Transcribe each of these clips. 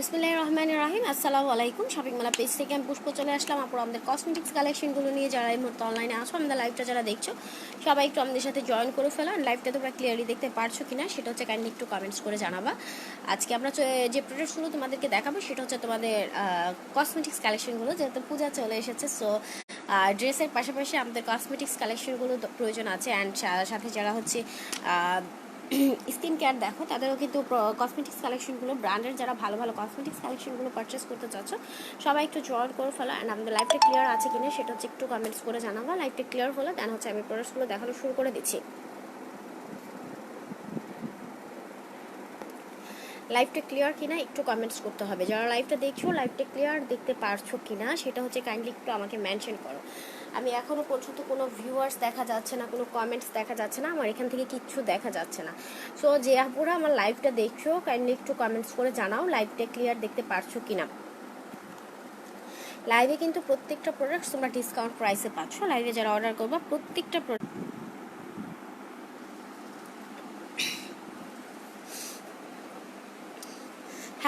বিসমিল্লাহির রহমানির রহিম। আসসালামু আলাইকুম। শপিং মেলা পেজ থেকে আমি পুষ্প চলে আসলাম আপুর আমাদের কসমেটিক্স কালেকশনগুলো নিয়ে। যারা এই মুহূর্তে অনলাইনে আসো, আমাদের লাইভটা যারা দেখছো সবাই একটু আমাদের সাথে জয়েন করে ফেলো। লাইভটা তোমরা ক্লিয়ারলি দেখতে পারছো কিনা সেটা হচ্ছে কাইন্ডলি একটু কমেন্টস করে জানাবা। আজকে আমরা যে প্রোডাক্টসগুলো তোমাদেরকে দেখাবো সেটা হচ্ছে তোমাদের কসমেটিক্স কালেকশনগুলো, যেহেতু পূজা চলে এসেছে। সো ড্রেসের পাশাপাশি আমাদের কসমেটিক্স কালেকশনগুলো প্রয়োজন আছে। অ্যান্ড সাথে যারা হচ্ছে স্কিন কেয়ার দেখো, তাদেরও কিন্তু কসমেটিক্স কালেকশনগুলো ব্র্যান্ডের যারা ভালো ভালো কসমেটিক্স কালেকশনগুলো পারচেস করতে চাচ্ছ সবাই একটু জয়েন করে ফেলো। অ্যান্ড আমাদের লাইভটা ক্লিয়ার আছে কিনা সেটা হচ্ছে একটু কমেন্টস করে জানাবো। লাইভটা ক্লিয়ার হলে দেন হচ্ছে আমি প্রোডাক্টসগুলো দেখানো শুরু করে দিচ্ছি। লাইভটা ক্লিয়ার কিনা একটু কমেন্টস করতে হবে। যারা লাইভটা দেখছো লাইভটা ক্লিয়ার দেখতে পারছো কিনা সেটা হচ্ছে কাইন্ডলি একটু আমাকে মেনশন করো। আমি এখনও পর্যন্ত কোনো ভিউয়ার্স দেখা যাচ্ছে না, কোনো কমেন্টস দেখা যাচ্ছে না, আমার এখান থেকে কিচ্ছু দেখা যাচ্ছে না। সো যে আপুরা আমার লাইভটা দেখছো কাইন্ডলি একটু কমেন্টস করে জানাও লাইভটা ক্লিয়ার দেখতে পারছো কিনা। লাইভে কিন্তু প্রত্যেকটা প্রোডাক্টস তোমরা ডিসকাউন্ট প্রাইসে পাচ্ছ। লাইভে যারা অর্ডার করবা প্রত্যেকটা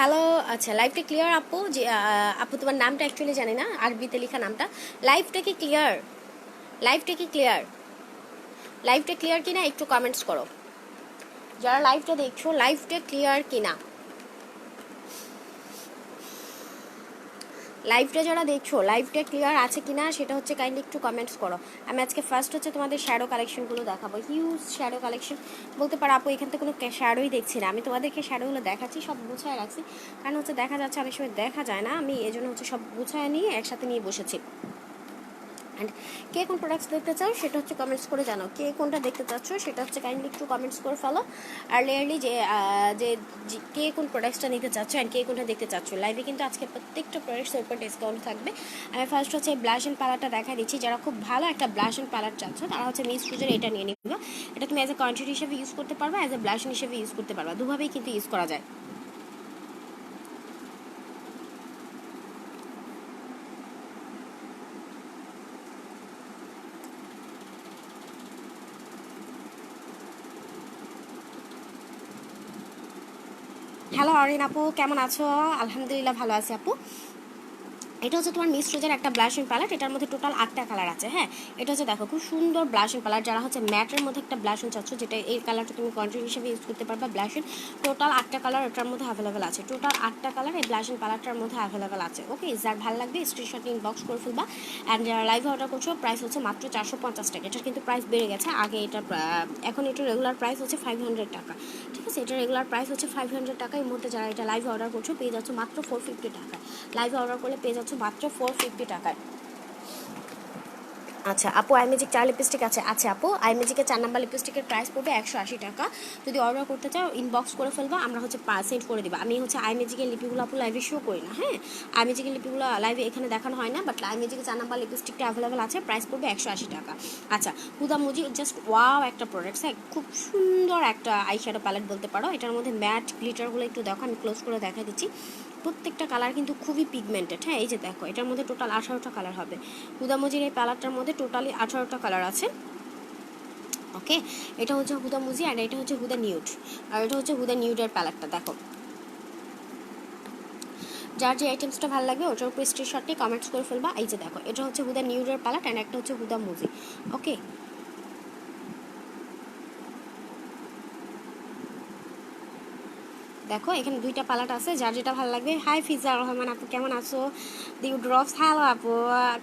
হ্যালো, আচ্ছা লাইভটা ক্লিয়ার আপু? যে আপু তোমার নামটা অ্যাকচুয়ালি জানি না, আরবিতে লেখা নামটা। লাইভটা কি ক্লিয়ার? লাইভটা কি ক্লিয়ার? লাইভটা ক্লিয়ার কিনা একটু কমেন্টস করো। যারা লাইভটা দেখছো লাইভটা ক্লিয়ার কিনা, লাইভটা যারা দেখছো লাইভটা ক্লিয়ার আছে কিনা সেটা হচ্ছে কাইন্ডলি একটু কমেন্টস করো। আমি আজকে ফার্স্ট হচ্ছে তোমাদের শ্যাডো কালেকশনগুলো দেখাবো। হিউজ শ্যাডো কালেকশন বলতে পারো আপু, এখান থেকে কোনো শ্যাডোই দেখছি না। আমি তোমাদেরকে শ্যাডোগুলো দেখাচ্ছি, সব গুছায় রাখছি, কারণ হচ্ছে দেখা যাচ্ছে অনেক সময় দেখা যায় না। আমি এই জন্য হচ্ছে সব গুছায় নিয়ে একসাথে নিয়ে বসেছি। অ্যান্ড কে কোন প্রোডাক্টস দেখতে চাও সেটা হচ্ছে কমেন্টস করে জানাও। কে কোনটা দেখতে চাচ্ছ সেটা হচ্ছে কাইন্ডলি একটু কমেন্টস করে ফেলো। আর লেয়ারলি যে যে কে কোন প্রোডাক্টসটা নিতে চাচ্ছ অ্যান্ড কে কোনটা দেখতে চাচ্ছ। লাইভে কিন্তু আজকে প্রত্যেকটা প্রোডাক্টসের উপর ডিসকাউন্ট থাকবে। আমি ফার্স্ট হচ্ছে ব্লাশ অ্যান্ড পালারটা দেখা দিচ্ছি। যারা খুব ভালো একটা ব্লাশ অ্যান্ড পালার চাচ্ছ তারা হচ্ছে মিস ফ্রুজের এটা নিয়ে নিবে। এটা তুমি অ্যাজ এ কন্ট্রিট হিসেবে ইউজ করতে পারবা, অ্যাজ এ ব্লাশ হিসেবে ইউজ করতে পারবা, দুভাবেই কিন্তু ইউজ করা যায়। হ্যালো অরিন আপু, কেমন আছো? আলহামদুলিল্লাহ ভালো আছি আপু। এটা হচ্ছে তোমার মিস রোজের একটা ব্লাশ অ্যান্ড প্যালেট। এটার মধ্যে টোটাল 8টা কালার আছে। হ্যাঁ, এটা হচ্ছে দেখো খুব সুন্দর ব্লাশ অ্যান্ড প্যালেট। যারা হচ্ছে ম্যাটের মধ্যে একটা ব্লাশ অ্যান্ড চাচ্ছ, যেটা এই কালারটা তুমি কন্ট্রি হিসেবে ইউজ করতে পারবা। ব্লাশ অ্যান্ড টোটাল 8টা কালার এটার মধ্যে অ্যাভেলেবেল আছে। টোটাল 8টা কালার এই ব্লাশ অ্যান্ড প্যালেটটার মধ্যে অ্যাভেলেবেল আছে। ওকে, যার ভালো লাগবে স্ক্রিনশট ইনবক্স করে ফেলবা। অ্যান্ড যারা লাইভে অর্ডার করছো প্রাইস হচ্ছে মাত্র 450 টাকা। এটার কিন্তু প্রাইস বেড়ে গেছে। আগে এটা এখন এটার রেগুলার প্রাইস হচ্ছে 500 টাকা। ঠিক আছে, এটা রেগুলার প্রাইস হচ্ছে 500 টাকা। এই মুহূর্তে যারা এটা লাইভে অর্ডার করছো পেয়ে যাচ্ছ মাত্র 450 টাকা। লাইভে অর্ডার করলে পেয়ে যাচ্ছ মাত্র 450 টাকায়। আচ্ছা আপু, আইমেজিক 4 লিপস্টিক আছে? আচ্ছা আপু, আইমেজিকের 4 নাম্বার লিপস্টিকের প্রাইস পড়বে 180 টাকা। যদি অর্ডার করতে চাও ইনবক্স করে ফেলবা, আমরা হচ্ছে সেন্ড করে দিবা। আমি হচ্ছে আইমেজিকের লিপিগুলো আপু লাইভে শো করি না। হ্যাঁ, আইমেজিকের লিপিগুলো লাইভে এখানে দেখানো হয় না, বাট আইমেজিকের 4 নাম্বার লিপস্টিকটা অ্যাভেলেবেল আছে, প্রাইস পড়বে 180 টাকা। আচ্ছা, হুদা মুজি জাস্ট ওয়াও একটা প্রোডাক্টস। হ্যাঁ, খুব সুন্দর একটা আই শ্যাডো প্যালেট বলতে পারো। এটার মধ্যে ম্যাট গ্লিটারগুলো একটু দেখো, আমি ক্লোজ করে দেখা দিচ্ছি। প্রত্যেকটা কালার কিন্তু খুবই পিগমেন্টেড। হ্যাঁ, এই যে দেখো এটার মধ্যে টোটাল 18টা কালার হবে। হুদামুজির এই প্যালেটটার মধ্যে টোটালি 18টা কালার আছে। ওকে, এটা হচ্ছে হুদামুজি আর এটা হচ্ছে হুদা নিউড, আর এটা হচ্ছে হুদা নিউডের প্যালেটটা। দেখো যার যে আইটেমসটা ভালো লাগবে ওটার উপর স্ক্রিনশট নিয়ে কমেন্টস করে ফেলবা। এই যে দেখো এটা হচ্ছে হুদা নিউডের প্যালেট অ্যান্ড একটা হচ্ছে হুদা মুজি। ওকে, দেখো এখানে দুইটা পালাট আছে, যার যেটা ভালো লাগবে। হাই ফিজা রহমান আপু, কেমন আছো? দি ড্রপস, হ্যালো আপু,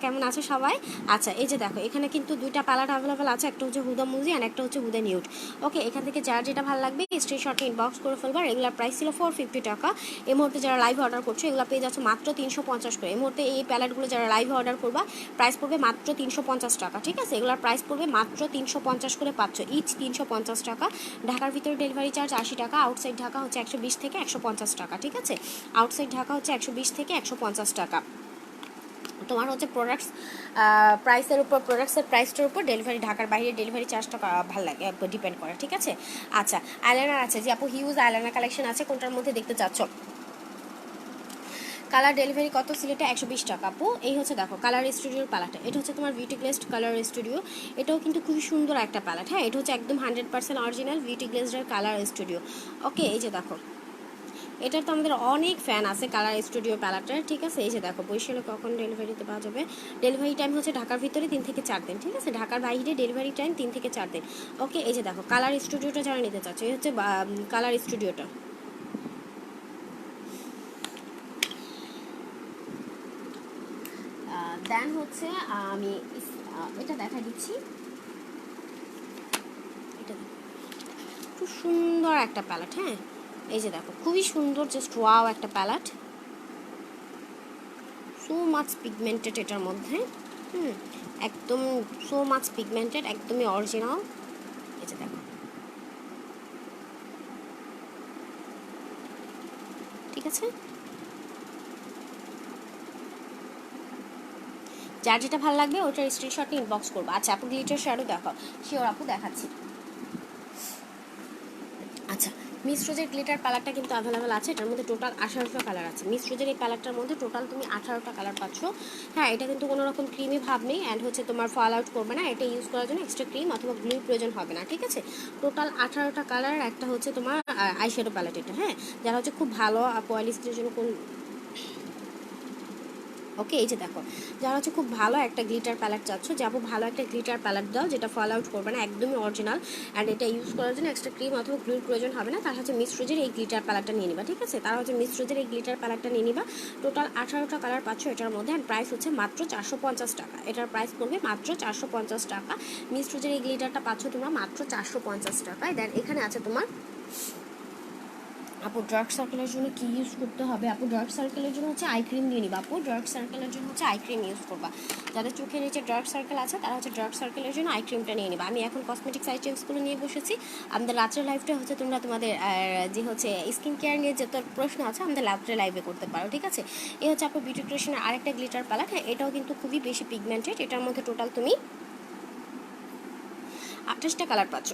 কেমন আছো সবাই? আচ্ছা, এই যে দেখো এখানে কিন্তু দুইটা পালাট অ্যাভেলেবেল আছে, একটা হচ্ছে হুদা মুজি আর একটা হচ্ছে হুদা নিউড। ওকে, এখান থেকে যার যেটা ভালো লাগবে স্ক্রিনশটে ইনবক্স করে ফেলবা। রেগুলার প্রাইস ছিল 450 টাকা। এই মুহূর্তে যারা লাইভে অর্ডার করছো এগুলো পেয়ে যাচ্ছে মাত্র 350 করে। এই মুহূর্তে এই প্যালেটগুলো যারা লাইভে অর্ডার করবা প্রাইস পড়বে মাত্র 350 টাকা। ঠিক আছে, এগুলোর প্রাইস পড়বে মাত্র 350 করে পাচ্ছ, ইচ 350 টাকা। ঢাকার ভিতরে ডেলিভারি চার্জ 80 টাকা, আউটসাইড ঢাকা হচ্ছে 120 থেকে 150 টাকা। ঠিক আছে, আউটসাইড ঢাকা হচ্ছে 120 থেকে 150 টাকা। তোমার হচ্ছে প্রোডাক্টস প্রাইসের উপর, প্রোডাক্টসের প্রাইসটার উপর ডেলিভারি, ঢাকার বাইরে ডেলিভারি চার্জটা ভালো লাগে, ডিপেন্ড করে। ঠিক আছে, আচ্ছা আইলাইনার আছে যে আপু, হিউজ আইলাইনার কালেকশন আছে, কোনটার মধ্যে দেখতে চাচ্ছ? কালার ডেলিভারি কত? সিলেটে 120 টাকা আপু। এই হচ্ছে দেখো কালার স্টুডিওর প্যালেটটা, এটা হচ্ছে তোমার বিউটি গ্লেজড কালার স্টুডিও। এটাও কিন্তু খুবই সুন্দর একটা প্যালেট। হ্যাঁ, এটা হচ্ছে একদম 100% অরিজিনাল বিউটি গ্লেজডের কালার স্টুডিও। ওকে, এই যে দেখো এটা তো আমাদের অনেক ফ্যান আছে কালার স্টুডিও প্যালেটের, ঠিক আছে। এই যে দেখো বরিশালে কখন ডেলিভারিতে পাওয়া যাবে, ডেলিভারি টাইম হচ্ছে ঢাকার ভিতরে 3 থেকে 4 দিন, ঠিক আছে। ঢাকার বাইরে ডেলিভারি টাইম 3 থেকে 4 দিন। ওকে, এই যে দেখো কালার স্টুডিওটা যারা নিতে চাচ্ছে, এই হচ্ছে কালার স্টুডিওটা। দেন হচ্ছে আমি এটা দেখা দিচ্ছি, এটা খুব সুন্দর একটা প্যালেট, হ্যাঁ এই যে দেখো খুবই সুন্দর, জাস্ট ওয়াও একটা প্যালেট, সো মাচ পিগমেন্টেড এটার মধ্যে, একদম সো মাচ পিগমেন্টেড, একদমই অরিজিনাল। এই যে দেখো, ঠিক আছে। যার যেটা ভালো লাগবে ওটার স্ক্রিনশট ইনবক্স করবো। আচ্ছা আপু গ্লিটার শ্যাডো দেখো, শিওর আপু দেখাচ্ছি। আচ্ছা মিস রোজের গ্লিটার কালারটা কিন্তু অ্যাভেলেবেল আছে, এটার মধ্যে টোটাল 18টা কালার আছে। মিস রোজের এই কালারটার মধ্যে টোটাল তুমি 18টা কালার পাচ্ছ। হ্যাঁ এটা কিন্তু কোনো রকম ক্রিমি ভাব নেই, অ্যান্ড হচ্ছে তোমার ফল আউট করবে না, এটা ইউজ করার জন্য এক্সট্রা ক্রিম অথবা গ্লুর প্রয়োজন হবে না, ঠিক আছে। টোটাল 18টা কালার, একটা হচ্ছে তোমার আইশ্যাডো প্যালেট এটা, হ্যাঁ যারা হচ্ছে খুব ভালো পয়েলিস্টের জন্য কোন, ওকে এই যে দেখো যারা হচ্ছে খুব ভালো একটা গ্লিটার প্যালেট চাচ্ছ, যাবো ভালো একটা গ্লিটার প্যালেট দাও যেটা ফল আউট করবে না, একদমই অরিজিনাল, অ্যান্ড এটা ইউজ করার জন্য এক্সট্রা ক্রিম অথবা গ্লুর প্রয়োজন হবে না, তার হচ্ছে মিস রোজের এই গ্লিটার প্যালেটটা নিয়ে নিবা, ঠিক আছে। তারা হচ্ছে মিস রোজের এই গ্লিটার প্যালেটটা নিয়ে নিবা। টোটাল 18টা কালার পাচ্ছ এটার মধ্যে, অ্যান্ড প্রাইস হচ্ছে মাত্র 450 টাকা। এটার প্রাইস পড়বে মাত্র 450 টাকা। মিস রোজের এই গ্লিটারটা পাচ্ছ তোমরা মাত্র 450 টাকায়। দেন এখানে আছে তোমার আপু ডার্ক সার্কেলের জন্য কি ইউজ করতে হবে, আপু ডার্ক সার্কেলের জন্য হচ্ছে আই ক্রিম দিয়ে নিবা। আপু ডার্ক সার্কেলের জন্য হচ্ছে আই ক্রিম ইউজ করবা, যাদের চোখের নিচে ডার্ক সার্কেল আছে তারা হচ্ছে ডার্ক সার্কেলের জন্য আই ক্রিমটা নিয়ে নিবা। আমি এখন কসমেটিক্স আইটেমসগুলো নিয়ে বসেছি। আমাদের রাত্রের লাইফটা হচ্ছে তোমরা তোমাদের যে হচ্ছে স্কিন কেয়ার নিয়ে যত প্রশ্ন আছে আমাদের রাত্রে লাইভে করতে পারো, ঠিক আছে। এই হচ্ছে আপু বিউটি ক্রিয়েশনের আরেকটা গ্লিটার প্যালেট, হ্যাঁ এটাও কিন্তু খুবই বেশি পিগমেন্টেড, এটার মধ্যে টোটাল তুমি 28টা কালার পাচ্ছ।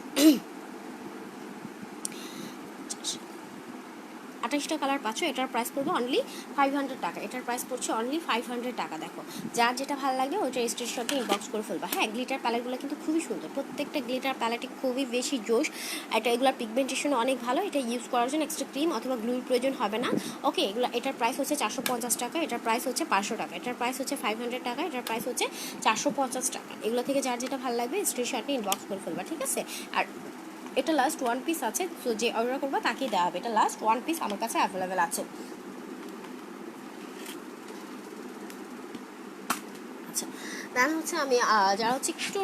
28টা কালার পাচ্ছ, এটার প্রাইস পড়বে অনলি 500 টাকা। এটার প্রাইস পড়ছে অনলি 500 টাকা। দেখো যার যেটা ভালো লাগে ওইটার স্ক্রিনশটে ইনবক্স করে ফেলবা। হ্যাঁ গ্লিটার প্যালেটগুলো কিন্তু খুবই সুন্দর, প্রত্যেকটা গ্লিটার প্যালেটই খুবই বেশি জোশ, এটা এগুলোর পিগমেন্টেশন অনেক ভালো, এটা ইউজ করার জন্য এক্সট্রা ক্রিম অথবা গ্লুর প্রয়োজন হবে না। ওকে এগুলো, এটার প্রাইস হচ্ছে 450 টাকা, এটার প্রাইস হচ্ছে 500 টাকা, এটার প্রাইস হচ্ছে 500 টাকা, এটার প্রাইস হচ্ছে 450 টাকা। এগুলো থেকে যার যেটা ভালো লাগবে স্ক্রিনশটে ইনবক্স করে ফেলবা, ঠিক আছে। আর এটা লাস্ট 1 পিস আছে, তো যে অর্ডার করবা তাকেই দেওয়া হবে, এটা লাস্ট 1 পিস আমার কাছে অ্যাভেলেবেল আছে। আচ্ছা দেন হচ্ছে আমি যারা হচ্ছে একটু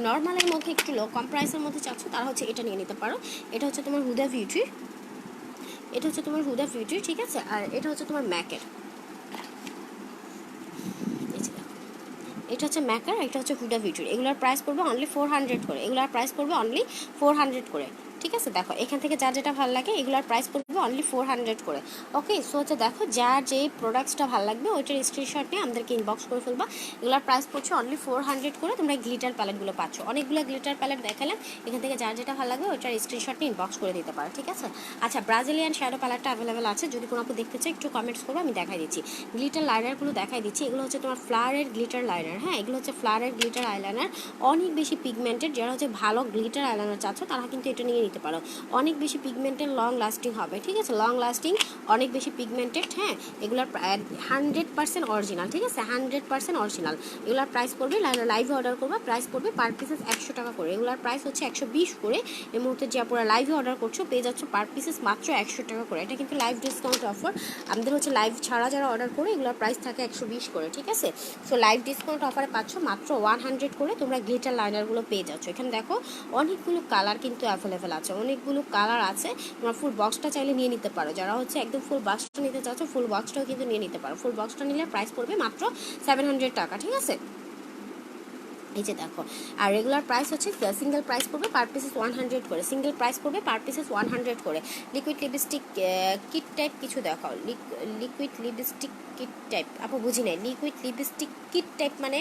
নর্মালের মধ্যে একটু লো কম প্রাইসের মধ্যে চাচ্ছ তারা হচ্ছে এটা নিয়ে নিতে পারো। এটা হচ্ছে তোমার হুদা বিউটির, এটা হচ্ছে তোমার হুদা বিউটির, ঠিক আছে। আর এটা হচ্ছে তোমার ম্যাকের, এটা হচ্ছে ম্যাকার, এটা হচ্ছে হুডা বিউটির। এগুলোর প্রাইস পড়বে অনলি 400 করে, এগুলোর প্রাইস পড়বে অনলি 400 করে, ঠিক আছে। দেখো এখান থেকে যার যেটা ভালো লাগে এগুলোর প্রাইস পড়বে অনলি 400 করে। ওকে সো হচ্ছে দেখো যার যে প্রোডাক্টসটা ভালো লাগবে ওইটার স্ক্রিনশট নিয়ে আমাদেরকে ইনবক্স করে ফেলবা। এগুলোর প্রাইস পড়ছে অনলি 400 করে। তোমরা গ্লিটার প্যালেটগুলো পাচ্ছ, অনেকগুলো গ্লিটার প্যালেট দেখালাম, এখান থেকে যার যেটা ভালো লাগবে ওইটার স্ক্রিনশট নিয়ে ইনবক্স করে দিতে পারো, ঠিক আছে। আচ্ছা ব্রাজিলিয়ান শ্যাডো প্যালেটটা অ্যাভেলেবেল আছে, যদি কোনো আপু দেখতে চাই একটু কমেন্টস করবো, আমি দেখাই দিচ্ছি। গ্লিটার লাইনারগুলো দেখাই দিচ্ছি, এগুলো হচ্ছে তোমার ফ্লাওয়ারের গ্লিটার লাইনার, হ্যাঁ এগুলো হচ্ছে ফ্লাওয়ারের গ্লিটার আইলাইনার, অনেক বেশি পিগমেন্টেড। যারা হচ্ছে ভালো গ্লিটার আইলাইনার চাচ্ছ তারা কিন্তু এটা নিয়ে নিতে পারো, অনেক বেশি পিগমেন্টেড, লং লাস্টিং হবে, ঠিক আছে। লং লাস্টিং, অনেক বেশি পিগমেন্টেড, হ্যাঁ এগুলোর 100% অরিজিনাল, ঠিক আছে 100% অরিজিনাল। এগুলোর প্রাইস পড়বে লাইভে অর্ডার করবে প্রাইস পড়বে পার পিসেস 100 টাকা করে, এগুলোর প্রাইস হচ্ছে 120 করে। এই মুহূর্তে যে আপনারা লাইভে অর্ডার করছো পেয়ে যাচ্ছ পার পিসেস মাত্র 100 টাকা করে। এটা কিন্তু লাইভ ডিসকাউন্ট অফার, আমাদের হচ্ছে লাইভ ছাড়া যারা অর্ডার করে এগুলোর প্রাইস থাকে 120 করে, ঠিক আছে। সো লাইভ ডিসকাউন্ট অফারে পাচ্ছ মাত্র 100 করে তোমরা গ্লিটার লাইনারগুলো পেয়ে যাচ্ছ। এখানে দেখো অনেকগুলো কালার কিন্তু অ্যাভেলেবেল আছে, অনেকগুলো কালার আছে, তোমরা ফুল বক্সটা চাইলে নিয়ে নিতে পারো। যারা হচ্ছে একদম ফুল বক্সটা নিতে চাচ্ছ ফুল বক্সটাও কিন্তু নিয়ে নিতে পারো, ফুল বক্সটা নিলে প্রাইস পড়বে মাত্র 700 টাকা, ঠিক আছে। এই যে দেখো আর রেগুলার প্রাইস হচ্ছে সিঙ্গেল প্রাইস পড়বে পার পিসেস 100 করে, সিঙ্গেল প্রাইস পড়বে পার পিসেস 100 করে। লিকুইড লিপস্টিক কিট টাইপ কিছু দেখাও, লিকুইড লিপস্টিক কিট টাইপ, আপু বুঝি নাই লিকুইড লিপস্টিক কিট টাইপ মানে,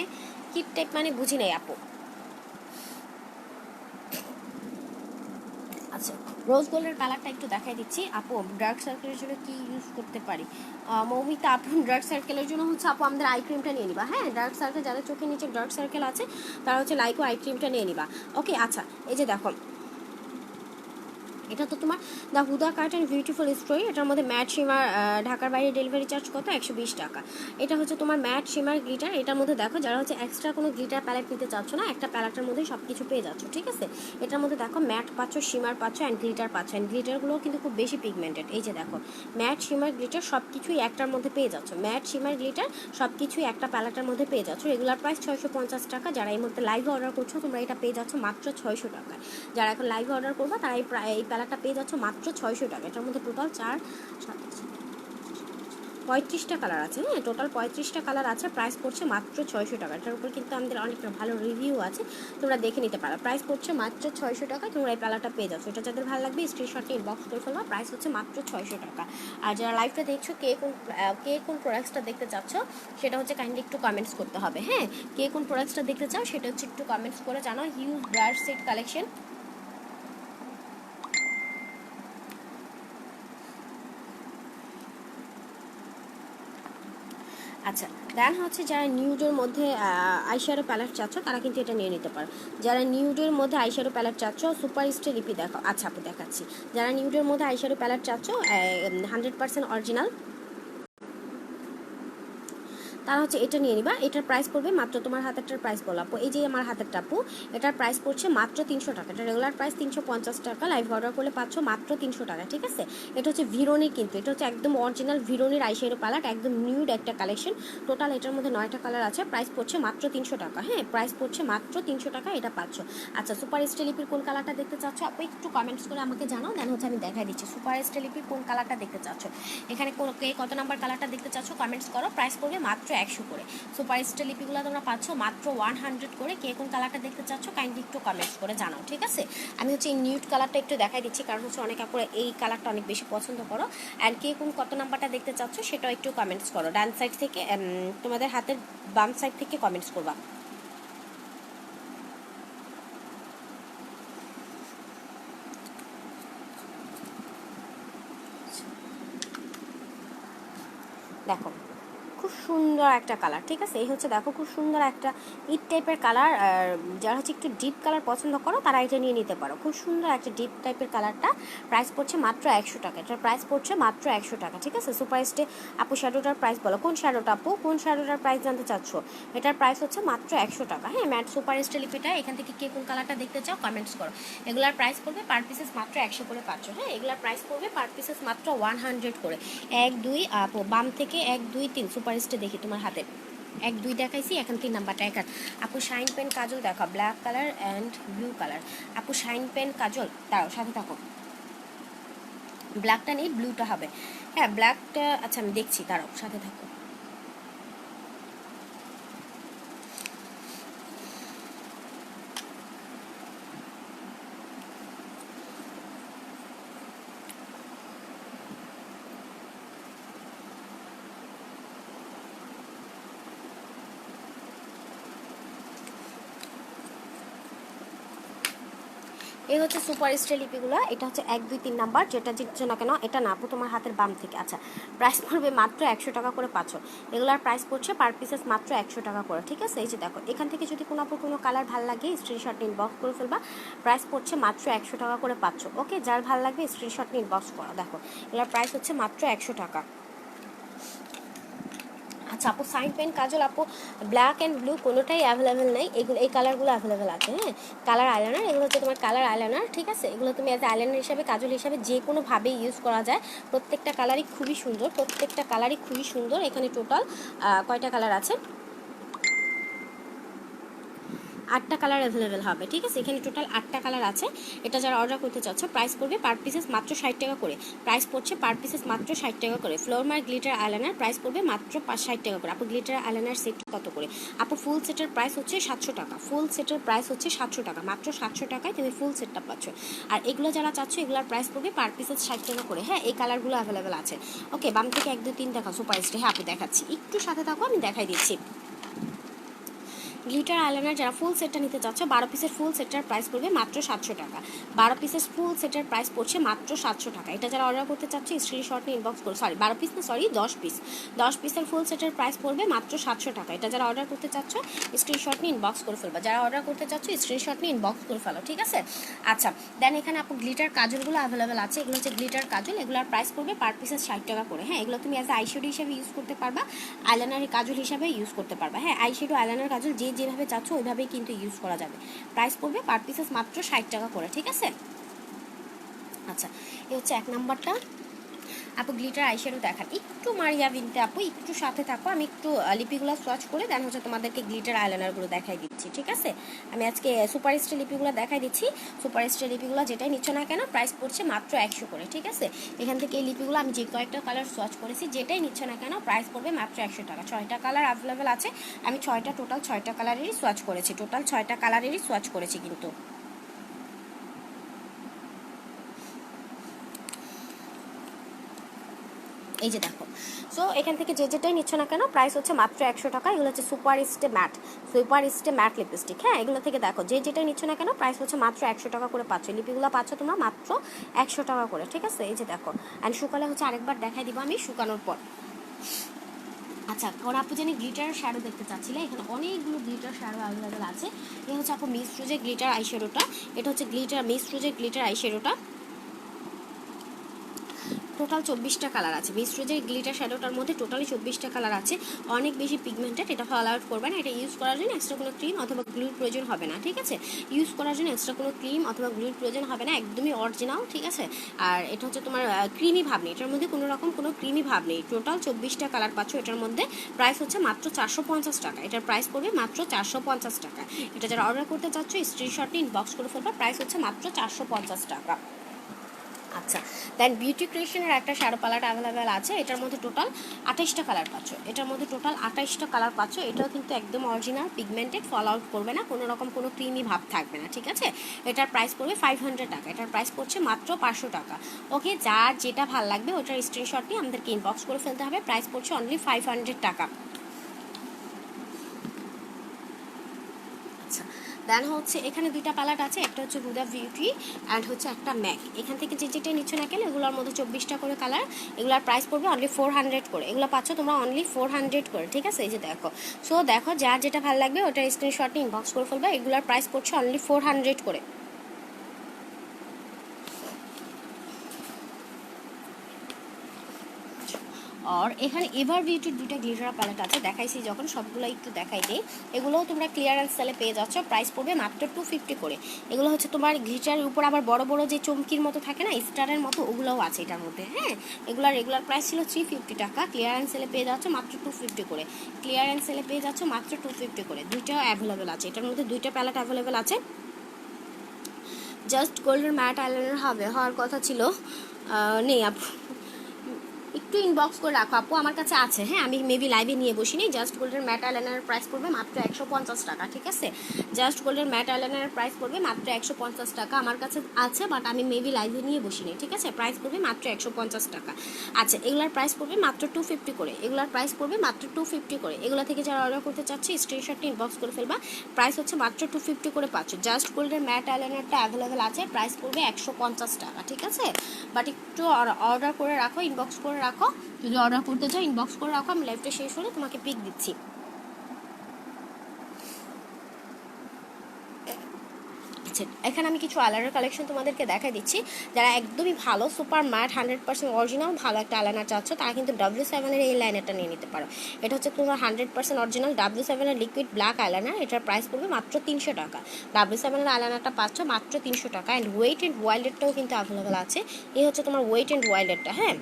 কিট টাইপ মানে বুঝি নাই আপু। আচ্ছা রোজ গোল্ডের কালারটা একটু দেখাই দিচ্ছি আপু, ডার্ক সার্কেলের জন্য কি ইউজ করতে পারি। মৌমিতা আপু ডার্ক সার্কেলের জন্য হচ্ছে আপু আমাদের আই ক্রিমটা নিয়ে নিবা, হ্যাঁ ডার্ক সার্কেল যাদের চোখের নিচে ডার্ক সার্কেল আছে তারা হচ্ছে লাইকো আই ক্রিমটা নিয়ে নিবা। ওকে আচ্ছা এই যে দেখো এটা তো তোমার the Huda cart and beautiful story, এটার মধ্যে ম্যাট শিমার, ঢাকার বাইরে ডেলিভারি চার্জ কত, 120 টাকা। এটা হচ্ছে তোমার ম্যাট শিমার গ্লিটার। এটার মধ্যে দেখো যারা হচ্ছে এক্সট্রা কোনো গ্লিটার প্যালেট নিতে চাচ্ছ না, একটা প্যালেটের মধ্যেই সব কিছু পেয়ে যাচ্ছ, ঠিক আছে। এটার মধ্যে দেখো ম্যাট পাচ্ছ, শিমার পাচ্ছ অ্যান্ড গ্লিটার পাচ্ছ, অ্যান্ড গ্লিটারগুলোও কিন্তু খুব বেশি পিগমেন্টেড। এই যে দেখো ম্যাট শিমার গ্লিটার সব কিছুই একটার মধ্যে পেয়ে যাচ্ছ, ম্যাট শিমার গ্লিটার সব কিছুই একটা প্যালেটের মধ্যে পেয়ে যাচ্ছ। রেগুলার প্রাইস 650 টাকা। যারা এই মুহূর্তে লাইভে অর্ডার করছো তোমরা এটা পেয়ে যাচ্ছ মাত্র 600 টাকায়। যারা এখন লাইভে অর্ডার করবা তারা এই প্যালেটটা পেয়ে যাচ্ছ মাত্র 600 টাকা। এটার মধ্যে টোটাল 35টা কালার আছে, হ্যাঁ টোটাল 35টা কালার আছে। প্রাইস পড়ছে মাত্র 600 টাকা। এটার উপর কিন্তু আমাদের অনেক ভালো রিভিউ আছে, তোমরা দেখে নিতে পারো। প্রাইস পড়ছে মাত্র 600 টাকা, তোমরা এই প্যালারটা পেয়ে যাচ্ছ। এটা যাদের ভালো লাগবে স্ক্রিনশট নিয়ে ইনবক্স করে ফেলবা। প্রাইস হচ্ছে মাত্র 600 টাকা। আর যারা লাইভটা দেখছো কে কোন প্রোডাক্টসটা দেখতে চাচ্ছ সেটা হচ্ছে কাইন্ডলি একটু কমেন্টস করতে হবে, হ্যাঁ কে কোন প্রোডাক্টসটা দেখতে চাও সেটা হচ্ছে একটু কমেন্টস করে জানাও। Huge brush set collection. আচ্ছা দেন হচ্ছে যারা নিউডের মধ্যে আইশ্যাডো প্যালেট চাচ্ছ তারা কিন্তু এটা নিয়ে নিতে পারো। যারা নিউডের মধ্যে আইশ্যাডো প্যালেট চাচ্ছ সুপার স্টার লিপি দেখো। আচ্ছা আপু দেখাচ্ছি। যারা নিউডের মধ্যে আইশ্যাডো প্যালেট চাচ্ছ 100% অরিজিনাল, তারা হচ্ছে এটা নিয়ে নিবা। এটার প্রাইস পড়বে মাত্র, তোমার হাতেরটার প্রাইস বলাপো, এই যে আমার হাতেরটা আপু, এটার প্রাইস পড়ছে মাত্র 300 টাকা। এটা রেগুলার প্রাইস 350 টাকা, লাইভ অর্ডার করলে পাচ্ছ মাত্র 300 টাকা, ঠিক আছে। এটা হচ্ছে ভিরোনির, কিন্তু এটা হচ্ছে একদম অরিজিনাল ভিরোনির আইশ্যাডো প্যালেট, একদম নিউড একটা কালেকশন। টোটাল এটার মধ্যে 9টা কালার আছে। প্রাইস পড়ছে মাত্র 300 টাকা, হ্যাঁ প্রাইস পড়ছে মাত্র 300 টাকা, এটা পাচ্ছ। আচ্ছা সুপার স্টার লিপির কোন কালারটা দেখতে চাচ্ছ আপু একটু কমেন্টস করে আমাকে জানাও, দেন হচ্ছে আমি দেখাই দিচ্ছি সুপার স্টার লিপির কোন কালারটা দেখতে চাচ্ছ। এখানে কত নাম্বার কালারটা দেখতে চাচ্ছ কমেন্টস করো। প্রাইস পড়বে মাত্র 100 করে। সুপার স্টার লিপিগুলো তোমরা পাচ্ছ মাত্র 100 করে। কে কোন কালারটা দেখতে চাচ্ছ কাইন্ডলি একটু কমেন্টস করে জানাও, ঠিক আছে। আমি হচ্ছে এই নিউড কালারটা একটু দেখাই দিচ্ছি, কারণ হচ্ছে অনেক আপুরা এই কালারটা অনেক বেশি পছন্দ করো। অ্যান্ড কে কোন কত নাম্বারটা দেখতে চাচ্ছ সেটাও একটু কমেন্টস করো। ডান সাইড থেকে তোমাদের হাতের বাম সাইড থেকে কমেন্টস করবা। দেখো খুব সুন্দর একটা কালার, ঠিক আছে। এই হচ্ছে দেখো খুব সুন্দর একটা ইট টাইপের কালার। আর যারা হচ্ছে একটু ডিপ কালার পছন্দ করো তারা এটা নিয়ে নিতে পারো। খুব সুন্দর একটা ডিপ টাইপের কালারটা। প্রাইস পড়ছে মাত্র 100 টাকা। এটার প্রাইস পড়ছে মাত্র 100 টাকা, ঠিক আছে। সুপার স্টে আপু শ্যাডোটার প্রাইস বলো, কোন শ্যাডোটা আপু, কোন শ্যাডোটার প্রাইস জানতে চাচ্ছ। এটার প্রাইস হচ্ছে মাত্র 100 টাকা, হ্যাঁ ম্যাট সুপার স্টে লিপিটা। এখান থেকে কে কোন কালারটা দেখতে চাও কমেন্টস করো। এগুলার প্রাইস পড়বে পার পিসেস মাত্র 100 করে পাচ্ছ, হ্যাঁ এগুলার প্রাইস পড়বে পার পিসেস মাত্র 100 করে। 1 2 আপু বাম থেকে 1 2 3 সুপার স্টে দেখি তোমার হাতে 1 2 দেখাইছি, এখন 3 নাম্বারটা এক। আপু শাইন পেন কাজল দেখো, black colour and blue colour. আপু শাইন পেন কাজল দাও, সাথে থাকো। ব্ল্যাকটা নেই, ব্লুটা হবে, হ্যাঁ ব্ল্যাকটা। আচ্ছা আমি দেখছি, দাঁড়াও সাথে থাকো। এই হচ্ছে সুপার স্টার লিপিগুলো। এটা হচ্ছে 1 2 3 নাম্বার, যেটা জিতছো না কেন এটা না আপু তোমার হাতের বাম থেকে। আচ্ছা প্রাইস পড়বে মাত্র 100 টাকা করে পাচ্ছ। এগুলার প্রাইস পড়ছে পার পিসেস মাত্র 100 টাকা করে, ঠিক আছে। এই যে দেখো এখান থেকে যদি কোনো আপুর কোনো কালার ভালো লাগে স্ক্রিনশট নিয়ে ইনবক্স করে ফেলবা। প্রাইস পড়ছে মাত্র 100 টাকা করে পাচ্ছ, ওকে। যার ভালো লাগবে স্ক্রিনশট নিয়ে ইনবক্স করো। দেখো এগুলোর প্রাইস হচ্ছে মাত্র 100 টাকা। আচ্ছা আপু শাইন পেন কাজল আপু ব্ল্যাক অ্যান্ড ব্লু কোনোটাই অ্যাভেলেবেল নেই, এগুলো এই কালারগুলো অ্যাভেলেবেল আছে, হ্যাঁ কালার আইলাইনার। এগুলো হচ্ছে তোমার কালার আইলাইনার, ঠিক আছে। এগুলো তুমি অ্যাজ আইলাইনার হিসাবে কাজল হিসাবে যে কোনোভাবে ইউজ করা যায়। প্রত্যেকটা কালারই খুবই সুন্দর, প্রত্যেকটা কালারই খুবই সুন্দর। এখানে টোটাল কয়টা কালার আছে, 8টা কালার অ্যাভেলেবেল হবে, ঠিক আছে। এখানে টোটাল 8টা কালার আছে। এটা যারা অর্ডার করতে চাচ্ছ প্রাইস পড়বে পার পিসেস মাত্র 60 টাকা করে। প্রাইস পড়ছে পার পিসেস মাত্র 60 টাকা করে। ফ্লোরমার গ্লিটার আইলাইনার প্রাইস পড়বে মাত্র 60 টাকা করে। আপু গ্লিটার আইলাইনার সেট কত করে আপু? ফুল সেটের প্রাইস হচ্ছে 700 টাকা। ফুল সেটের প্রাইস হচ্ছে 700 টাকা, মাত্র 700 টাকায় তুমি ফুল সেটটা পাচ্ছ। আর এগুলো যারা চাচ্ছ এগুলোর প্রাইস পড়বে পার পিসেস 60 টাকা করে, হ্যাঁ এই কালারগুলো অ্যাভেলেবেল আছে, ওকে। বাম থেকে 1 2 3 দেখা সুপার স্টার, হ্যাঁ আপু দেখাচ্ছি, একটু সাথে থাকো আমি দেখাই দিচ্ছি। গ্লিটার আইলাইনার যারা ফুল সেটটা নিতে চাচ্ছ, 12 পিসের ফুল সেটটার প্রাইস পড়বে মাত্র 700 টাকা। 12 পিসের ফুল সেটের প্রাইস পড়ছে মাত্র 700 টাকা। এটা যারা অর্ডার করতে চাচ্ছ স্ক্রিনশট নিয়ে ইনবক্স করো। সরি 12 পিস না, সরি 10 পিস। 10 পিসের ফুল সেটের প্রাইস পড়বে মাত্র 700 টাকা। এটা যারা অর্ডার করতে চাচ্ছ স্ক্রিনশট নিয়ে ইনবক্স করে ফেলবা। যারা অর্ডার করতে চাচ্ছ স্ক্রিনশট নিয়ে ইনবক্স করে ফেলো, ঠিক আছে? আচ্ছা, দেন এখানে আপু গ্লিটার কাজলগুলো অ্যাভেলেবেল আছে। এগুলো হচ্ছে গ্লিটার কাজল, এগুলোর প্রাইস পড়বে পার পিসের 60 টাকা করে। হ্যাঁ, এগুলো তুমি অ্যাজ আইশ্যাডো হিসেবে ইউজ করতে পারবা, আইলাইনার কাজল হিসাবে ইউজ করতে পারবা। হ্যাঁ, আইশ্যাডো আইলাইনার কাজল যে যেভাবে চাচ্ছ ওইভাবেই কিন্তু ইউজ করা যাবে। প্রাইস পড়বে পার পিসেস মাত্র 60 টাকা করে, ঠিক আছে? আচ্ছা, এই হচ্ছে 1 নাম্বারটা। আপু গ্লিটার আইশ্যাডো দেখান একটু, মারিয়া বিনতে আপু একটু সাথে থাকো, আমি একটু লিপিগুলো সোয়াচ করে দেন হচ্ছে তোমাদেরকে গ্লিটার আইলাইনারগুলো দেখাই দিচ্ছি, ঠিক আছে? আমি আজকে সুপার স্টার লিপিগুলো দেখাই দিচ্ছি। সুপার স্টার লিপিগুলো যেটাই নিচ্ছ না কেন প্রাইস পড়ছে মাত্র 100 করে, ঠিক আছে? এখান থেকে এই লিপিগুলো আমি যে কয়েকটা কালার সোয়াচ করেছি, যেটাই নিচ্ছ না কেন প্রাইস পড়বে মাত্র 100 টাকা। 6টা কালার অ্যাভেলেবেল আছে, আমি টোটাল 6টা কালারেরই সোয়াচ করেছি, টোটাল 6টা কালারেরই সোয়াচ করেছি কিন্তু। এই যে দেখো, সো এখান থেকে যে যেটাই নিচ্ছ না কেন প্রাইস হচ্ছে মাত্র 100 টাকা। এগুলো হচ্ছে সুপার স্টে ম্যাট লিপস্টিক। হ্যাঁ, এগুলো থেকে দেখো যে যেটাই নিচ্ছ না কেন প্রাইস হচ্ছে মাত্র 100 টাকা করে পাচ্ছ। লিপিগুলো পাচ্ছ তোমরা মাত্র 100 টাকা করে, ঠিক আছে? এই যে দেখো, অ্যান্ড শুকালে হচ্ছে আরেকবার দেখাই দিব আমি শুকানোর পর। আচ্ছা, কারণ আপু জানি গ্লিটার শ্যাডো দেখতে চাচ্ছিলে, এখানে অনেকগুলো গ্লিটার শ্যাডো অ্যাভেলেবেল আছে। এই হচ্ছে আপু মিস রোজের গ্লিটার আইশ্যাডোটা, এটা হচ্ছে মিস রোজের গ্লিটার আইশ্যাডোটা। টোটাল 24টা কালার আছে। মিস রোজের গ্লিটার শ্যাডোটার মধ্যে টোটালি 24টা কালার আছে। অনেক বেশি পিগমেন্টেড, এটা ফল আউট করবে না। এটা ইউজ করার জন্য এক্সট্রা কোনো ক্রিম অথবা গ্লুর প্রয়োজন হবে না, ঠিক আছে? ইউজ করার জন্য এক্সট্রা কোনো ক্রিম অথবা গ্লুর প্রয়োজন হবে না, একদমই অরিজিনাল, ঠিক আছে? আর এটা হচ্ছে তোমার ক্রিমি ভাব নেই, এটার মধ্যে কোনো রকম কোনো ক্রিমি ভাব নেই। টোটাল 24টা কালার পাচ্ছ এটার মধ্যে। প্রাইস হচ্ছে মাত্র 450 টাকা। এটার প্রাইস পড়বে মাত্র 450 টাকা। এটা যারা অর্ডার করতে চাচ্ছ স্ক্রিনশট নিয়ে ইনবক্স করে ফেলবা। প্রাইস হচ্ছে মাত্র 450 টাকা। আচ্ছা, দেন বিউটি ক্রিয়েশনের একটা শ্যাডো প্যালেট অ্যাভেলেবেল আছে। এটার মধ্যে টোটাল 28টা কালার পাচ্ছ। এটার মধ্যে টোটাল 28টা কালার পাচ্ছ। এটাও কিন্তু একদম অরিজিনাল পিগমেন্টেড, ফল আউট করবে না, কোনো রকম কোনো ক্রিমি ভাব থাকবে না, ঠিক আছে? এটার প্রাইস পড়বে 500 টাকা। এটার প্রাইস পড়ছে মাত্র 500 টাকা। ওকে, যার যেটা ভালো লাগবে ওটার স্ক্রিনশট নিয়ে আমাদেরকে ইনবক্স করে ফেলতে হবে। প্রাইস পড়ছে অনলি 500 টাকা। আচ্ছা, দেন হচ্ছে এখানে দুইটা প্যালেট আছে, একটা হচ্ছে হুদা বিউটি অ্যান্ড হচ্ছে একটা ম্যাক। এখান থেকে যে যেটা নিচ্ছ না কেন এগুলোর মধ্যে 24টা করে কালার, এগুলোর প্রাইস পড়বে অনলি 400 করে। এগুলো পাচ্ছ তোমরা অনলি 400 করে, ঠিক আছে? এই যে দেখো, সো দেখো যার যেটা ভালো লাগবে ওটার স্ক্রিনশট নিয়ে ইনবক্স করে ফেলবে। এগুলোর প্রাইস পড়ছে অনলি 400 করে। আর এখানে এভার বিউটির দুটো গ্লিটার প্যালেট আছে, দেখাইছি যখন সবগুলো একটু দেখাই দিই। এগুলোও তোমরা ক্লিয়ারেন্স সেলে পেয়ে যাচ্ছ, প্রাইস পড়বে মাত্র 250 করে। এগুলো হচ্ছে তোমার গ্লিটারের উপর আবার বড় বড় যে চমকির মতো থাকে না, স্টারের মতো, ওগুলোও আছে এটার মধ্যে। হ্যাঁ, এগুলোর রেগুলার প্রাইস ছিল 350 টাকা, ক্লিয়ারেন্স সেলে পেয়ে যাচ্ছ মাত্র 250 করে। ক্লিয়ারেন্স সেলে পেয়ে যাচ্ছ মাত্র 250 করে। দুইটাও অ্যাভেলেবেল আছে, এটার মধ্যে দুইটা প্যালেট অ্যাভেলেবেল আছে। জাস্ট গোল্ডের ম্যাট আইলাইনার হওয়ার কথা ছিল, নেই আপু, একটু ইনবক্স করে রাখো আপু, আমার কাছে আছে। হ্যাঁ, আমি মেবি লাইভে নিয়ে বসিনি। জাস্ট গোল্ডের ম্যাট আইলাইনারের প্রাইস পড়বে মাত্র 150 টাকা, ঠিক আছে? জাস্ট গোল্ডের ম্যাট আইলাইনারের প্রাইস পড়বে মাত্র 150 টাকা, আমার কাছে আছে, বাট আমি মেবি লাইভে নিয়ে বসিনি, ঠিক আছে? প্রাইস পড়বে মাত্র 150 টাকা। আচ্ছা, এগুলার প্রাইস পড়বে মাত্র 250 করে। এগুলার প্রাইস পড়বে মাত্র 250 করে। এগুলো থেকে যারা অর্ডার করতে চাচ্ছে স্ক্রিনশটটি ইনবক্স করে ফেলবা। প্রাইস হচ্ছে মাত্র 250 করে পাচ্ছ। জাস্ট গোল্ডের ম্যাট আইলাইনারটা অ্যাভেলেবেল আছে, প্রাইস পড়বে 150 টাকা, ঠিক আছে? বাট একটু অর্ডার করে রাখো, ইনবক্স করে রাখো। যদি অর্ডার করতে চাও ইনবক্স করে রাখো, আমি লাইভটা শেষ হলে তোমাকে পিক দিচ্ছি। আচ্ছা, এখানে আমি কিছু আইলাইনার কালেকশন তোমাদেরকে দেখাই দিচ্ছি। যারা একদমই ভালো সুপার ম্যাট 100% অরিজিনাল ভালো একটা আইলাইনার চাচ্ছ, তারা কিন্তু W7 এর এই লাইনারটা নিয়ে নিতে পারো। এটা হচ্ছে তোমার 100% অরিজিনাল W7 এর লিকুইড ব্ল্যাক আইলাইনার। এটার প্রাইস পড়বে মাত্র 300 টাকা। W7 এর আইলাইনারটা পাচ্ছ মাত্র 300 টাকা। অ্যান্ড ওয়েট অ্যান্ড ওয়াইল্ডেরটাও কিন্তু অ্যাভেলেবেল আছে। এই হচ্ছে তোমার ওয়েট অ্যান্ড ওয়াইল্ডেরটা। হ্যাঁ,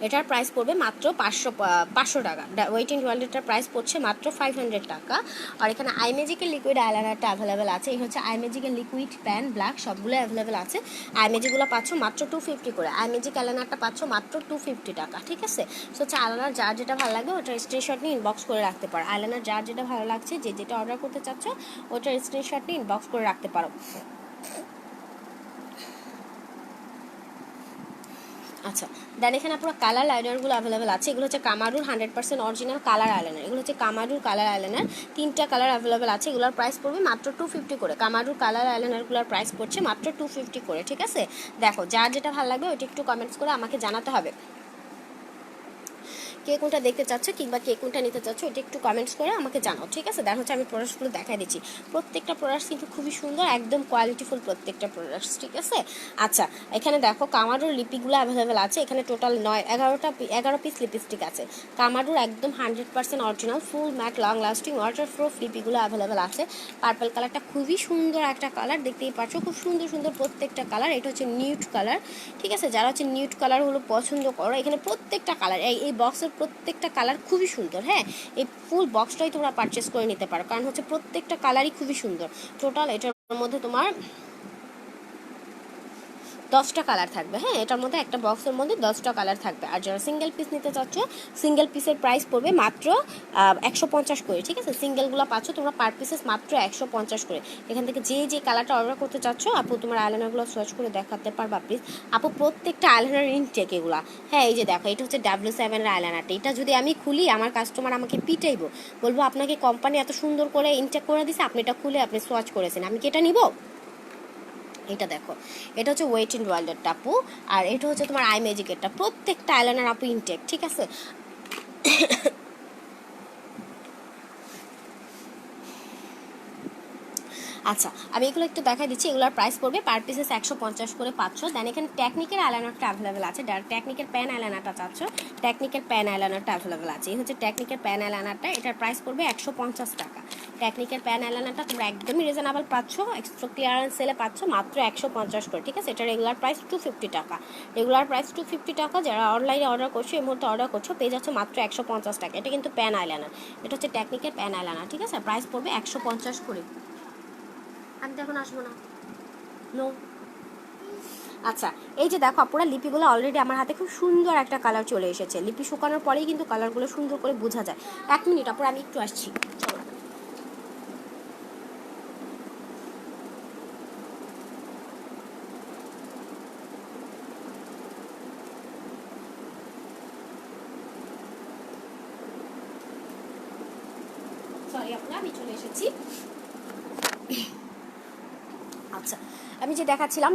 এটার প্রাইস পড়বে মাত্র 500 টাকা। ওয়েট অ্যান্ড ওয়াইল্ডেরটার প্রাইস পড়ছে মাত্র 500 টাকা। আর এখানে আইমেজিকের লিকুইড আইলাইনারটা অ্যাভেলেবেল আছে। এই হচ্ছে আইমেজিকের লিকুইড প্যান ব্ল্যাক, সবগুলো অ্যাভেলেবেল আছে। আইমেজিকগুলো পাচ্ছ মাত্র 250 করে। আইমেজিক আইলাইনারটা পাচ্ছ মাত্র 250 টাকা, ঠিক আছে? সো হচ্ছে আইলাইনার যার যেটা ভালো লাগবে ওটার স্ক্রিনশট নিয়ে ইনবক্স করে রাখতে পারো। আইলাইনার যার যেটা ভালো লাগছে, যে যেটা অর্ডার করতে চাচ্ছ ওটার স্ক্রিনশট নিয়ে ইনবক্স করে রাখতে পারো। আচ্ছা, দেন এখানে পুরো কালার আইলাইনারগুলো অ্যাভেলেবেল আছে। এগুলো হচ্ছে কামারুর 100% অরিজিনাল কালার আইলাইনার। এগুলো হচ্ছে কামারুর কালার আইলাইনার, 3টা কালার অ্যাভেলেবেল আছে। এগুলোর প্রাইস পড়বে মাত্র 250 করে। কামারুর কালার আইলাইনারগুলোর প্রাইস পড়ছে মাত্র 250 করে, ঠিক আছে। দেখো যার যেটা ভালো লাগবে ওইটা একটু কমেন্টস করে আমাকে জানাতে হবে। কে কোনটা দেখতে চাচ্ছ কিংবা কে কোনটা নিতে চাচ্ছ এটা একটু কমেন্টস করে আমাকে জানাও, ঠিক আছে। দেন হচ্ছে আমি প্রোডাক্টসগুলো দেখাই দিচ্ছি। প্রত্যেকটা প্রোডাক্টস কিন্তু খুবই সুন্দর, একদম কোয়ালিটিফুল প্রত্যেকটা প্রোডাক্টস, ঠিক আছে। আচ্ছা, এখানে দেখো কামারুর লিপিগুলো অ্যাভেলেবেল আছে। এখানে টোটাল 11 পিস লিপস্টিক আছে। কামারুর একদম 100% original full matte long lasting waterproof লিপিগুলো অ্যাভেলেবেল আছে। পার্পল কালারটা খুবই সুন্দর একটা কালার, দেখতেই পাচ্ছ খুব সুন্দর সুন্দর প্রত্যেকটা কালার। এটা হচ্ছে নিউড কালার, ঠিক আছে। যারা হচ্ছে নিউড কালারগুলো পছন্দ করো, এখানে প্রত্যেকটা কালার, এই বক্সের প্রত্যেকটা কালার খুবই সুন্দর। হ্যাঁ, এই ফুল বক্সটাই তোমরা পারচেস করে নিতে পারো, কারণ হচ্ছে প্রত্যেকটা কালারই খুবই সুন্দর। টোটাল এটার মধ্যে তোমার 10টা কালার থাকবে। হ্যাঁ, এটার মধ্যে একটা বক্সের মধ্যে 10টা কালার থাকবে। আর যারা সিঙ্গেল পিস নিতে চাচ্ছ, সিঙ্গেল পিসের প্রাইস পড়বে মাত্র 150 করে, ঠিক আছে। সিঙ্গেলগুলো পাচ্ছ তোমরা পার পিসেস মাত্র 150 করে। এখান থেকে যে কালারটা অর্ডার করতে চাচ্ছ, আপু তোমার আইলাইনারগুলো সার্চ করে দেখাতে পারবা প্লিজ। আপু প্রত্যেকটা আইলাইনার ইনটেক এগুলা। হ্যাঁ, এই যে দেখো এটা হচ্ছে W7 এর আইলাইনারটা। এটা যদি আমি খুলি আমার কাস্টমার আমাকে পিটাইবো, বলবো আপনাকে কোম্পানি এত সুন্দর করে ইনটেক করে দিছে, আপনি এটা খুলে আপনি সোয়াচ করেছেন, আমি কি এটা নিব? এটা দেখো, এটা হচ্ছে ওয়েট ইন ওয়ার্ল্ডের টাপু, আর এটা হচ্ছে তোমার আই ম্যাজিকেরটা। প্রত্যেকটা আইলাইনার আপু ইনটেক, ঠিক আছে। আচ্ছা, আমি এগুলো একটু দেখাই দিচ্ছি। এগুলোর প্রাইস পড়বে পার পিসেস 150 করে পাচ্ছ। দেন এখানে টেকনিকের আইলাইনারটা অ্যাভেলেবেল আছে। টেকনিকের প্যান আইলাইনারটা চাচ্ছ, টেকনিকের প্যান আইলাইনারটা অ্যাভেলেবেল আছে। এই হচ্ছে টেকনিকের প্যান আইলাইনারটা, এটার প্রাইস পড়বে 150 টাকা। টেকনিকের প্যান আইলাইনারটা তোমরা একদমই রিজনেবল পাচ্ছ, এক্সট্রা ক্লিয়ারেন্স সেলে পাচ্ছ মাত্র 150 করে, ঠিক আছে। এটা রেগুলার প্রাইস 250 টাকা। রেগুলার প্রাইস 250 টাকা। যারা অনলাইনে অর্ডার করছো, এই মুহূর্তে অর্ডার করছো, পেয়ে যাচ্ছ মাত্র 150 টাকা। এটা কিন্তু প্যান আইলাইনার, এটা হচ্ছে টেকনিকের প্যান আইলাইনার, ঠিক আছে। প্রাইস পড়বে 150 করে। আমি তো এখন আসবো না, নো। আচ্ছা, এই যে দেখো পুরো লিপিগুলো অলরেডি আমার হাতে খুব সুন্দর একটা কালার চলে এসেছে। লিপি শুকানোর পরেই কিন্তু কালারগুলো সুন্দর করে বোঝা যায়। 1 মিনিট আপুর, আমি একটু আসছি, চলো। সরি আপুরা, আমি চলে এসেছি। আচ্ছা, আমি যে দেখাচ্ছিলাম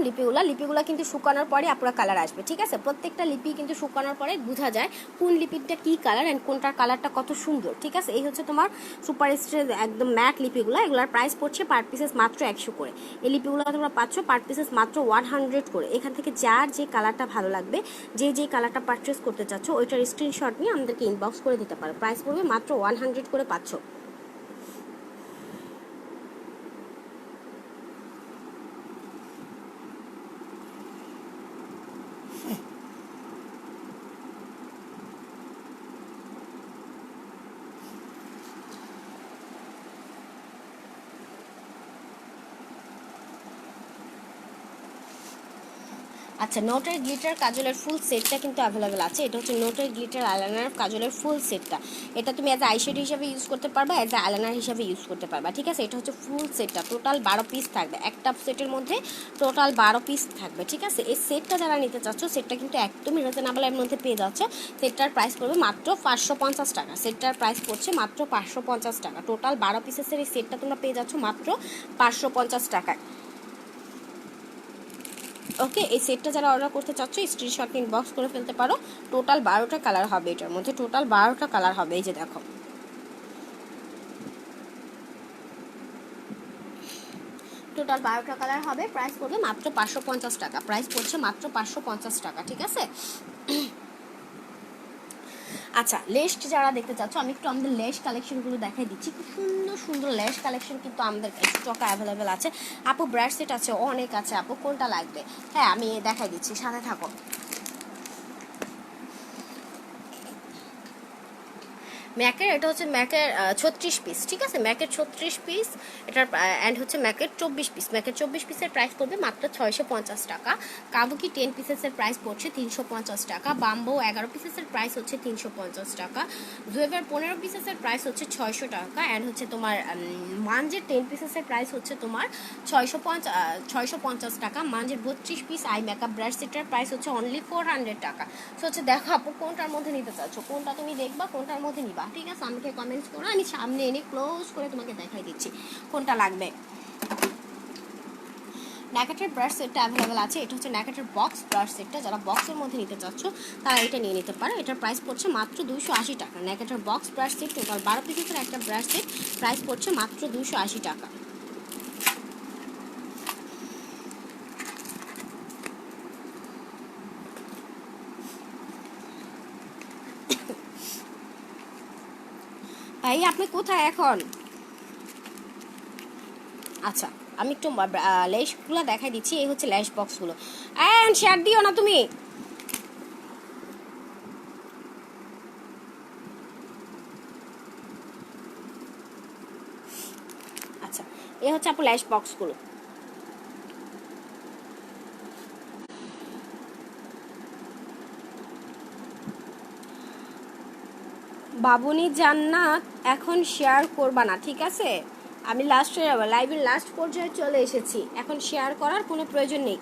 লিপিগুলো কিন্তু শুকানোর পরে আপনার কালার আসবে, ঠিক আছে। প্রত্যেকটা লিপি কিন্তু শুকানোর পরে বোঝা যায় কোন লিপিটা কি কালার অ্যান্ড কোনটার কালারটা কত সুন্দর, ঠিক আছে। এই হচ্ছে তোমার সুপার স্টার একদম ম্যাট লিপিগুলো। এগুলোর প্রাইস পড়ছে পার পিসেস মাত্র 100 করে। এই লিপিগুলো তোমরা পাচ্ছ পার পিসেস মাত্র 100 করে। এখান থেকে যার যে কালারটা ভালো লাগবে, যে কালারটা পারচেস করতে চাচ্ছ, ওইটার স্ক্রিনশট নিয়ে আমাদেরকে ইনবক্স করে দিতে পারো। প্রাইস পড়বে মাত্র 100 করে পাচ্ছ। আচ্ছা, নোটের গ্লিটার কাজলের ফুল সেটটা কিন্তু অ্যাভেলেবেল আছে। এটা হচ্ছে নোটের গ্লিটার আইলাইনার কাজলের ফুল সেটটা। এটা তুমি অ্যাজ আইশ্যাডো হিসাবে ইউজ করতে পারবা, অ্যাজ আইলাইনার হিসাবে ইউজ করতে পারবা, ঠিক আছে। এটা হচ্ছে ফুল সেটটা, টোটাল 12 পিস থাকবে। একটা সেটের মধ্যে টোটাল 12 পিস থাকবে, ঠিক আছে। এই সেটটা যারা নিতে চাচ্ছ, সেটটা কিন্তু একদমই রিজনেবলের মধ্যে পেয়ে যাচ্ছে। সেটটার প্রাইস পড়বে মাত্র 550 টাকা। সেটটার প্রাইস পড়ছে মাত্র 550 টাকা। টোটাল 12 পিসের এই সেটটা তোমরা পেয়ে যাচ্ছ মাত্র 550 টাকায়। ওকে, এই সেটটা যারা অর্ডার করতে চাচ্ছ স্ক্রিনশট ইনবক্স করে ফেলতে পারো। টোটাল 12টা কালার হবে, এটার মধ্যে টোটাল 12টা কালার হবে। এই যে দেখো, টোটাল 12টা কালার হবে। প্রাইস পড়বে মাত্র 550 টাকা। প্রাইস পড়ছে মাত্র 550 টাকা, ঠিক আছে। আচ্ছা, লেস যারা দেখতে চাচ্ছ, আমি একটু আমাদের লেস কালেকশনগুলো দেখাই দিচ্ছি। খুব সুন্দর সুন্দর লেস কালেকশন কিন্তু আমাদের স্টক অ্যাভেলেবেল আছে। আপু ব্রাশ সেট আছে, অনেক আছে। আপু কোনটা লাগবে? হ্যাঁ, আমি দেখাই দিচ্ছি, সাথে থাকো। ম্যাকের এটা হচ্ছে ম্যাকের 36 পিস, ঠিক আছে, ম্যাকের 36 পিস এটার অ্যান্ড হচ্ছে ম্যাকের 24 পিস। ম্যাকের 24 পিসের প্রাইস পড়বে মাত্র 650 টাকা। কাবুকি 10 পিসেসের প্রাইস পড়ছে 350 টাকা। বাম্বো 11 পিসেসের প্রাইস হচ্ছে 350 টাকা। জুয়েভের 15 পিসেসের প্রাইস হচ্ছে 600 টাকা। অ্যান্ড হচ্ছে তোমার মাঞ্জের 10 পিসেসের প্রাইস হচ্ছে তোমার 650 টাকা। মাঞ্জের 32 পিস আই মেকআপ ব্রাশ সেটের প্রাইস হচ্ছে অনলি 400 টাকা। সো হচ্ছে দেখো আপু কোনটার মধ্যে নিতে চাচ্ছ, কোনটা তুমি দেখবা, কোনটার মধ্যে নিবা, ঠিক আছে, আমাকে কমেন্টস করো, আমি সামনে এনে ক্লোজ করে তোমাকে দেখাই দিচ্ছি কোনটা লাগবে। ন্যাকেটের ব্রাশ সেটটা অ্যাভেলেবেল আছে। এটা হচ্ছে ন্যাকেটের বক্স ব্রাশ সেটটা, যারা বক্সের মধ্যে নিতে চাচ্ছ তারা এটা নিয়ে নিতে পারো। এটার প্রাইস পড়ছে মাত্র 280 টাকা। ন্যাকেটের বক্স ব্রাশ সেট টোটাল 12 পিসের একটা ব্রাশ সেট, প্রাইস পড়ছে মাত্র 280 টাকা। ভাই আপনি কোথায় এখন? আচ্ছা আমি একটু ল্যাশগুলো দেখাই দিচ্ছি। এই হচ্ছে ল্যাশ বক্সগুলো। অ্যান্ড শেয়ার দিও না তুমি। আচ্ছা এই হচ্ছে আপু ল্যাশ বক্সগুলো। বাবুনি জান্নাত এখন শেয়ার করবা না, ঠিক আছে, আমি লাস্টে লাইভের লাস্ট পর্যায়ে চলে এসেছি, এখন শেয়ার করার কোনো প্রয়োজন নেই।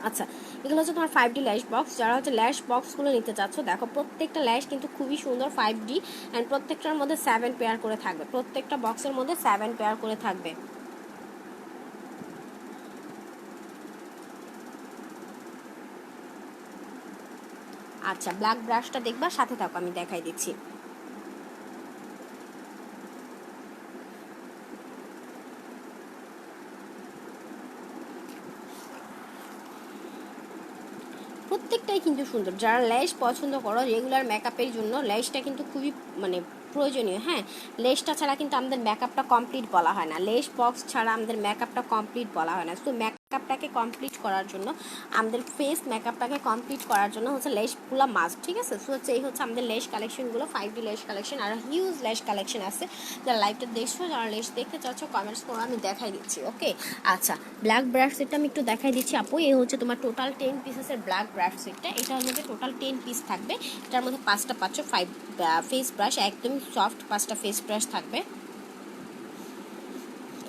আচ্ছা এগুলো হচ্ছে তোমার 5D ল্যাশ বক্স। যারা হচ্ছে ল্যাশ বক্সগুলো নিতে চাচ্ছ, দেখো প্রত্যেকটা ল্যাশ কিন্তু খুবই সুন্দর 5D অ্যান্ড প্রত্যেকটার মধ্যে 7 পেয়ার করে থাকবে, প্রত্যেকটা বক্সের মধ্যে 7 পেয়ার করে থাকবে। আচ্ছা ব্ল্যাক ব্রাশটা দেখবা, সাথে থাকো আমি দেখাই দিচ্ছি। প্রত্যেকটাই কিন্তু সুন্দর। যারা ল্যাশ পছন্দ করো রেগুলার মেকআপের জন্য, ল্যাশটা কিন্তু খুবই মানে প্রয়োজনীয়। হ্যাঁ লেশটা ছাড়া কিন্তু আমাদের মেকআপটা কমপ্লিট বলা হয় না, লেশ বক্স ছাড়া আমাদের মেকআপটা কমপ্লিট বলা হয় না। সো মেকআপটাকে কমপ্লিট করার জন্য, আমাদের ফেস মেকআপটাকে কমপ্লিট করার জন্য হচ্ছে লেশগুলো মাস্ট, ঠিক আছে। সো হচ্ছে এই হচ্ছে আমাদের লেশ কালেকশনগুলো, 5D লেশ কালেকশন, আর হিউজ লেশ কালেকশন আছে। যারা লাইভটা দেখছো, যারা লেশ দেখতে চাচ্ছ কমেন্টস করো, আমি দেখাই দিচ্ছি। ওকে আচ্ছা ব্ল্যাক ব্রাশ সেটটা আমি একটু দেখাই দিচ্ছি আপু। এই হচ্ছে তোমার টোটাল 10 পিসেসের ব্ল্যাক ব্রাশ সেটটা। এটার মধ্যে টোটাল 10 পিস থাকবে। এটার মধ্যে 5টা পাচ্ছ 5 ফেস ব্রাশ, একদম সফট 5টা ফেস ব্রাশ থাকবে।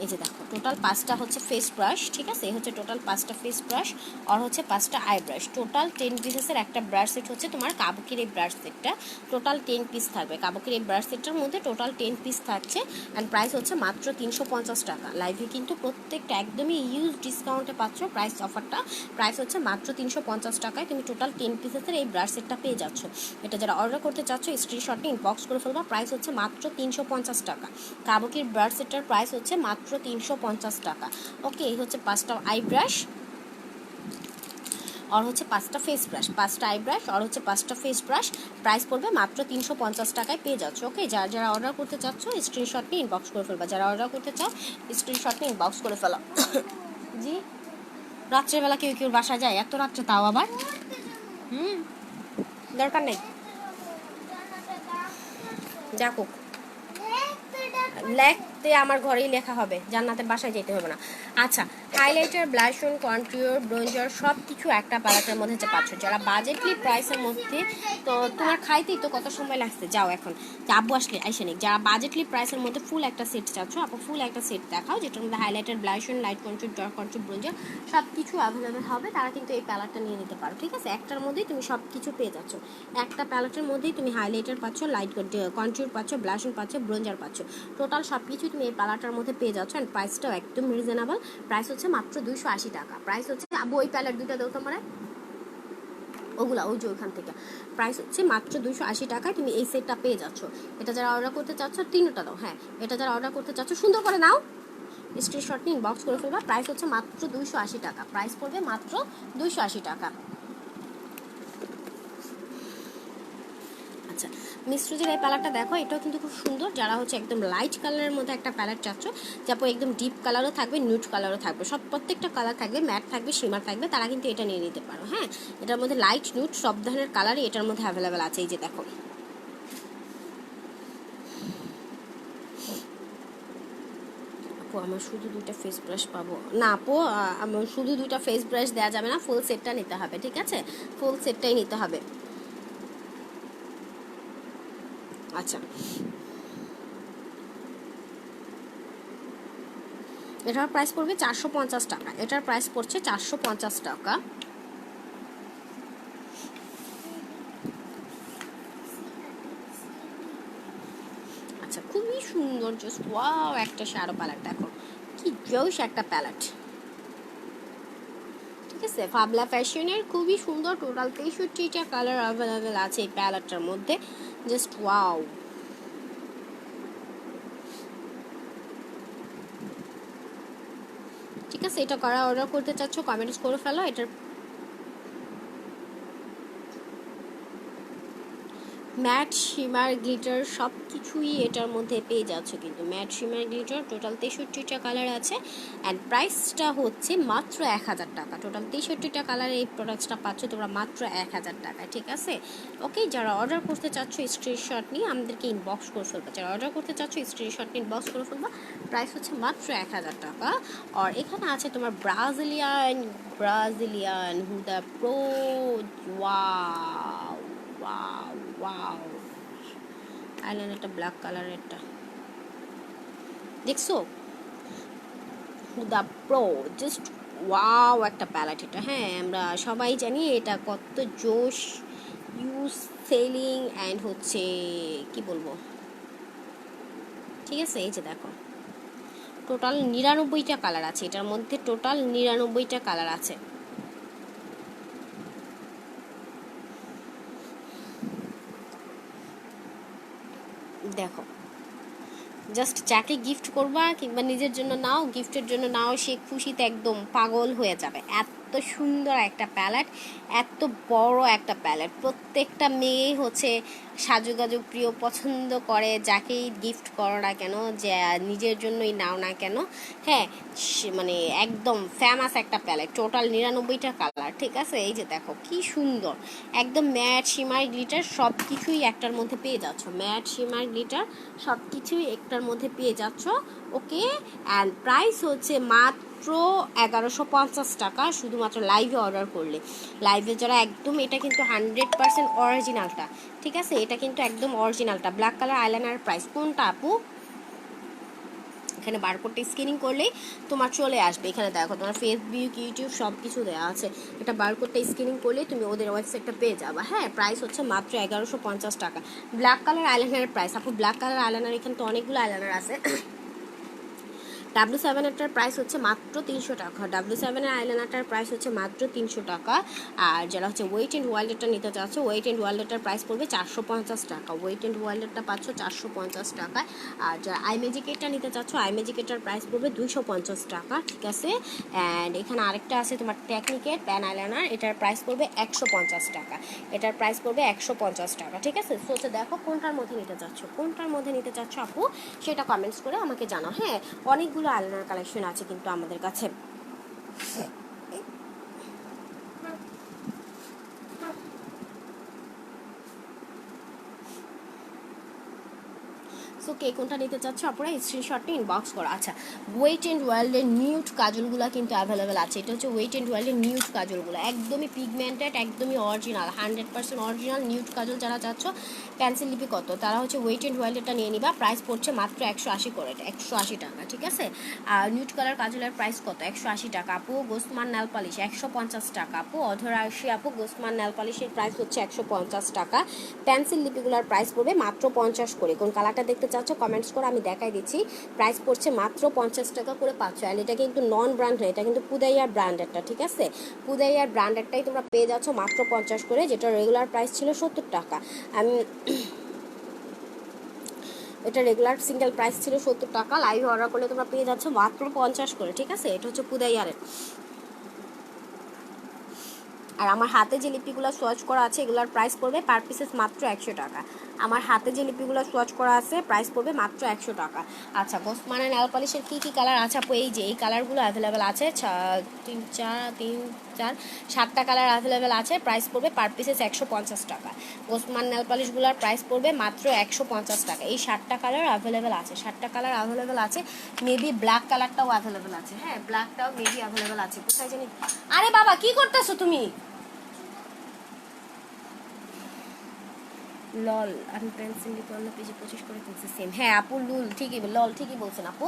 এই যে দেখো টোটাল 5টা হচ্ছে ফেস ব্রাশ, ঠিক আছে, এই হচ্ছে টোটাল 5টা ফেস ব্রাশ আর হচ্ছে 5টা আই ব্রাশ। টোটাল 10 পিসেসের একটা ব্রাশ সেট হচ্ছে তোমার কাবুকির এই ব্রাশ সেটটা। টোটাল 10 পিস থাকবে কাবুকির এই ব্রাশ সেটটার মধ্যে, টোটাল 10 পিস থাকছে অ্যান্ড প্রাইস হচ্ছে মাত্র 350 টাকা। লাইভে কিন্তু প্রত্যেকটা একদমই ইউজ ডিসকাউন্টে পাচ্ছ। প্রাইস অফারটা প্রাইস হচ্ছে মাত্র 350 টাকায় তুমি টোটাল 10 পিসেসের এই ব্রাশ সেটটা পেয়ে যাচ্ছ। এটা যারা অর্ডার করতে চাচ্ছ স্ক্রিনশট নিয়ে ইনবক্স করে ফেলবা। প্রাইস হচ্ছে মাত্র 350 টাকা। কাবুকির ব্রাশ সেটটার প্রাইস হচ্ছে মাত্র 350 টাকা। ওকে এই হচ্ছে 5টা আই ব্রাশ আর হচ্ছে 5টা ফেস ব্রাশ, 5টা আই ব্রাশ আর হচ্ছে 5টা ফেস ব্রাশ, প্রাইস পড়বে মাত্র 350 টাকায় পেয়ে যাচ্ছ। ওকে যারা যারা অর্ডার করতে চাচ্ছ স্ক্রিনশট নিয়ে ইনবক্স করে ফেলবা। যারা অর্ডার করতে চাও স্ক্রিনশট নিয়ে ইনবক্স করে ফেলো। জি রাত্রেবেলা কেউ কেউ বাসা যায়, এত রাত্রে তাও আবার? দরকার নেই, যাক লেখতে আমার ঘরেই লেখা হবে, জান্নাতের বাসায় যেতে হবে না। আচ্ছা হাইলাইটার, ব্লাশ অন, কন্ট্রিওর, ব্রোঞ্জার সব কিছু একটা প্যালেটের মধ্যে যে পাচ্ছ। যারা বাজেটলি প্রাইসের মধ্যে, তো তোমার খাইতেই তো কত সময় লাগছে, যাও এখন আব্বু আসলে আইসে নিক। যারা বাজেটলি প্রাইসের মধ্যে ফুল একটা সেট চাচ্ছ, আপু ফুল একটা সেট দেখাও যেটার মধ্যে highlighter, blush on, light contour, dark contour, bronzer সব কিছু অ্যাভেলেবেল হবে, তারা কিন্তু এই প্যালেটটা নিয়ে নিতে পারো, ঠিক আছে। একটার মধ্যেই তুমি সব কিছু পেয়ে যাচ্ছ। একটা প্যালেটের মধ্যেই তুমি হাইলাইটার পাচ্ছ, লাইট কন্ট্রিওর পাচ্ছ, ব্লাশ অন পাচ্ছ, ব্রোঞ্জার পাচ্ছ, টোটাল সব কিছু তুমি এই প্যালেটটার মধ্যে পেয়ে যাচ্ছ। অ্যান্ড প্রাইসটাও একদম রিজনেবল, প্রাইস হচ্ছে মাত্র 280 টাকা। প্রাইস হচ্ছে আবু ওই প্যালেট দুইটা দেও তোমার, ওগুলা ওই যে ওইখান থেকে, প্রাইস হচ্ছে মাত্র 280 টাকায় তুমি এই সেটটা পেয়ে যাচ্ছ। এটা যারা অর্ডার করতে চাচ্ছ তিনটা দাও, হ্যাঁ এটা যারা অর্ডার করতে চাচ্ছ সুন্দর করে নাও, স্ক্রিনশট নিয়ে ইনবক্স করে ফেলবা। প্রাইস হচ্ছে মাত্র 280 টাকা, প্রাইস পড়বে মাত্র 280 টাকা। আচ্ছা মিশ্রজের এই প্যালেটটা দেখো, এটাও কিন্তু খুব সুন্দর। যারা হচ্ছে একদম লাইট কালারের মধ্যে একটা প্যালেট চাচ্ছ, যারপর একদম ডিপ কালারও থাকবে, নিউড কালারও থাকবে, সব প্রত্যেকটা কালার থাকবে, ম্যাট থাকবে, শিমার থাকবে, তারা কিন্তু এটা নিয়ে নিতে পারো। হ্যাঁ, এটার মধ্যে লাইট নিউড সব ধরনের কালারই এটার মধ্যে অ্যাভেলেবেল আছে। এই যে দেখো, আমার শুধু 2টা ফেস ব্রাশ পাবো না আপু, আমার শুধু 2টা ফেস ব্রাশ দেওয়া যাবে না, ফুল সেটটা নিতে হবে। ঠিক আছে, ফুল সেটটাই নিতে হবে। আচ্ছা, এটার প্রাইস পড়বে 450 টাকা। এটার প্রাইস পড়ছে 450 টাকা। আচ্ছা, খুবই সুন্দর, জাস্ট ওয়াও একটা শ্যাডো প্যালেট। দেখো কি জোশ একটা প্যালেট। ঠিক আছে, ফাবলা ফ্যাশনের খুবই সুন্দর, টোটাল 63টা কালার অ্যাভেলেবেল আছে এই প্যালেটটার মধ্যে। Just wow. ঠিক আছে, এটা করা অর্ডার করতে চাচ্ছ কমেন্টস করে ফেলো। এটার ম্যাট শিমার গ্লিটার সব কিছুই এটার মধ্যে পেয়ে যাচ্ছ, কিন্তু ম্যাট শিমার গ্লিটার টোটাল 63টা কালার আছে। অ্যান্ড প্রাইসটা হচ্ছে মাত্র 1000 টাকা। টোটাল 63টা কালারের এই প্রোডাক্টসটা পাচ্ছ তোমরা মাত্র 1000 টাকায়। ঠিক আছে, ওকে, যারা অর্ডার করতে চাচ্ছ স্ক্রিনশট নিয়ে আমাদেরকে ইনবক্স করে ফেলবা। যারা অর্ডার করতে চাচ্ছ স্ক্রিনশট নিয়ে ইনবক্স করে ফেলবা। প্রাইস হচ্ছে মাত্র 1000 টাকা। আর এখানে আছে তোমার Brazilian Huda pro. Wow wow wow, আইলাইনারটা ব্ল্যাক কালারেরটা দেখছো, হুদা প্রো, জাস্ট ওয়াও একটা প্যালেট এটা। হ্যাঁ, আমরা সবাই জানি এটা কত জোশ ইউজ সেলিং অ্যান্ড হচ্ছে কি বলবো। ঠিক আছে, এই যে দেখো, টোটাল 99টা কালার আছে এটার মধ্যে, টোটাল 99টা কালার আছে। দেখো, জাস্ট যাকে গিফট করবা কিংবা নিজের জন্য নাও, গিফটের জন্য নাও, সে খুশিতে একদম পাগল হয়ে যাবে। এত সুন্দর একটা প্যালেট, এত বড় একটা প্যালেট। প্রত্যেকটা মেয়েই হচ্ছে সাজুগাজু প্রিয় পছন্দ করে, যাকেই গিফট করো না কেন, যে নিজের জন্যই নাও না কেন। হ্যাঁ, মানে একদম ফেমাস একটা প্যালেট, টোটাল 99টা কালার। ঠিক আছে, এই যে দেখো কি সুন্দর, একদম ম্যাট শিমার গ্লিটার সব কিছুই একটার মধ্যে পেয়ে যাচ্ছ, ম্যাট শিমার গ্লিটার সব কিছুই একটার মধ্যে পেয়ে যাচ্ছ। ওকে, অ্যান্ড প্রাইস হচ্ছে মাত্র 1150 টাকা, শুধুমাত্র লাইভে অর্ডার করলে। লাইভে যারা একদম, এটা কিন্তু 100% অরিজিনালটা। ঠিক আছে, এটা কিন্তু একদম অরিজিনালটা। ব্ল্যাক কালার আইলাইনার প্রাইস কোনটা আপু? এখানে বারকোডটা স্ক্যানিং করলেই তোমার চলে আসবে। এখানে দেখো তোমার ফেসবুক ইউটিউব সব কিছু দেওয়া আছে। এটা বারকোডটা স্ক্যানিং করলেই তুমি ওদের ওয়েবসাইটটা পেয়ে যাবে। হ্যাঁ, প্রাইস হচ্ছে মাত্র 1150 টাকা। ব্ল্যাক কালার আইলাইনারের প্রাইস আপু, ব্ল্যাক কালার আইলাইনার এখানে তো অনেকগুলো আইলাইনার আছে। W7-এরটার প্রাইস হচ্ছে মাত্র 300 টাকা। W7-এর আইলাইনারটার প্রাইস হচ্ছে মাত্র 300 টাকা। আর যারা হচ্ছে ওয়েট অ্যান্ড ওয়াইল্ডেরটা নিতে চাচ্ছ, ওয়েট অ্যান্ড ওয়াইল্ডেরটার প্রাইস পড়বে 450 টাকা। ওয়েট অ্যান্ড ওয়াইল্ডেরটা পাচ্ছ 450 টাকায়। আর যারা আইমেজিকেটটা নিতে চাচ্ছ, আইমেজিকেটটার প্রাইস পড়বে 250 টাকা। ঠিক আছে, অ্যান্ড এখানে আরেকটা আছে তোমার টেকনিকের প্যান আইলাইনার, এটার প্রাইস পড়বে 150 টাকা। এটার প্রাইস পড়বে 150 টাকা। ঠিক আছে, সোচে দেখো কোনটার মধ্যে নিতে চাচ্ছ, কোনটার মধ্যে নিতে চাচ্ছ আপু, সেটা কমেন্টস করে আমাকে জানাও। হ্যাঁ, অনেকগুলো আইলাইনার কালেকশন আছে কিন্তু আমাদের কাছে। সো কে কোনটা নিতে চাচ্ছ আপনারা স্ক্রিনশটটা ইনবক্স করো। আচ্ছা, ওয়েট অ্যান্ড ওয়াইল্ডের নিউড কাজলগুলো কিন্তু অ্যাভেলেবেল আছে। এটা হচ্ছে ওয়েট অ্যান্ড ওয়াইল্ডের নিউড কাজলগুলো, একদমই পিগমেন্টেড, একদমই অরিজিনাল, 100% অরিজিনাল নিউড কাজল। যারা চাচ্ছ পেন্সিল লিপি কত, তারা হচ্ছে ওয়েট অ্যান্ড ওয়াইল্ডেরটা নিয়ে নিবা। প্রাইস পড়ছে মাত্র 180 করে, 180 টাকা। ঠিক আছে, আর নিউড কালার কাজলের প্রাইস কত, 180 টাকা আপু। গোসমান নেল পালিশ 150 টাকা আপু। অধরা আশি আপু, গোসমান নেল পালিশের প্রাইস হচ্ছে 150 টাকা। পেন্সিল লিপিগুলোর প্রাইস পড়বে মাত্র 50 করে। কোন কালারটা দেখতে চাচ্ছ কমেন্টস করে আমি দেখাই দিচ্ছি। প্রাইস পড়ছে মাত্র 50 টাকা করে পাচ্ছ। অ্যান্ড এটা কিন্তু নন ব্র্যান্ড নয়, এটা কিন্তু পুদাইয়ার ব্র্যান্ডেরটা। ঠিক আছে, পুদাইয়ার ব্র্যান্ডেরটাই তোমরা পেয়ে যাচ্ছ মাত্র 50 করে, যেটা রেগুলার প্রাইস ছিল 70 টাকা। আমি এটা রেগুলার সিঙ্গেল প্রাইস ছিল 70 টাকা, লাইভ অর্ডার করলে তোমরা পেয়ে যাচ্ছ মাত্র 50 করে। ঠিক আছে, এটা হচ্ছে পুদাইয়ারের। আর আমার হাতে যে লিপিগুলো সোয়াচ করা আছে এগুলোর প্রাইস পড়বে পার পিসেস মাত্র 100 টাকা। আমার হাতে যে লিপিগুলো সোয়াচ করা আছে প্রাইস পড়বে মাত্র 100 টাকা। আচ্ছা, গোসমানের নেল পলিশের কী কী কালার আছে আপু? এই যে এই কালারগুলো অ্যাভেলেবেল আছে, 7টা কালার অ্যাভেলেবেল আছে। প্রাইস পড়বে পার পিসেস 150 টাকা। গোসমান নেল পলিশগুলোর প্রাইস পড়বে মাত্র 150 টাকা। এই 7টা কালার অ্যাভেলেবেল আছে, 7টা কালার অ্যাভেলেবেল আছে। মেবি ব্ল্যাক কালারটাও অ্যাভেলেবেল আছে, হ্যাঁ ব্ল্যাকটাও মেবি অ্যাভেলেবেল আছে। কোথায় জানি? আরে বাবা কি করতেছো তুমি? লল, আমি পেন্সিল লিপি অন্য পেজে 25 করে কিনছি সেম। হ্যাঁ আপু লুল ঠিকই, লল ঠিকই বলছেন আপু।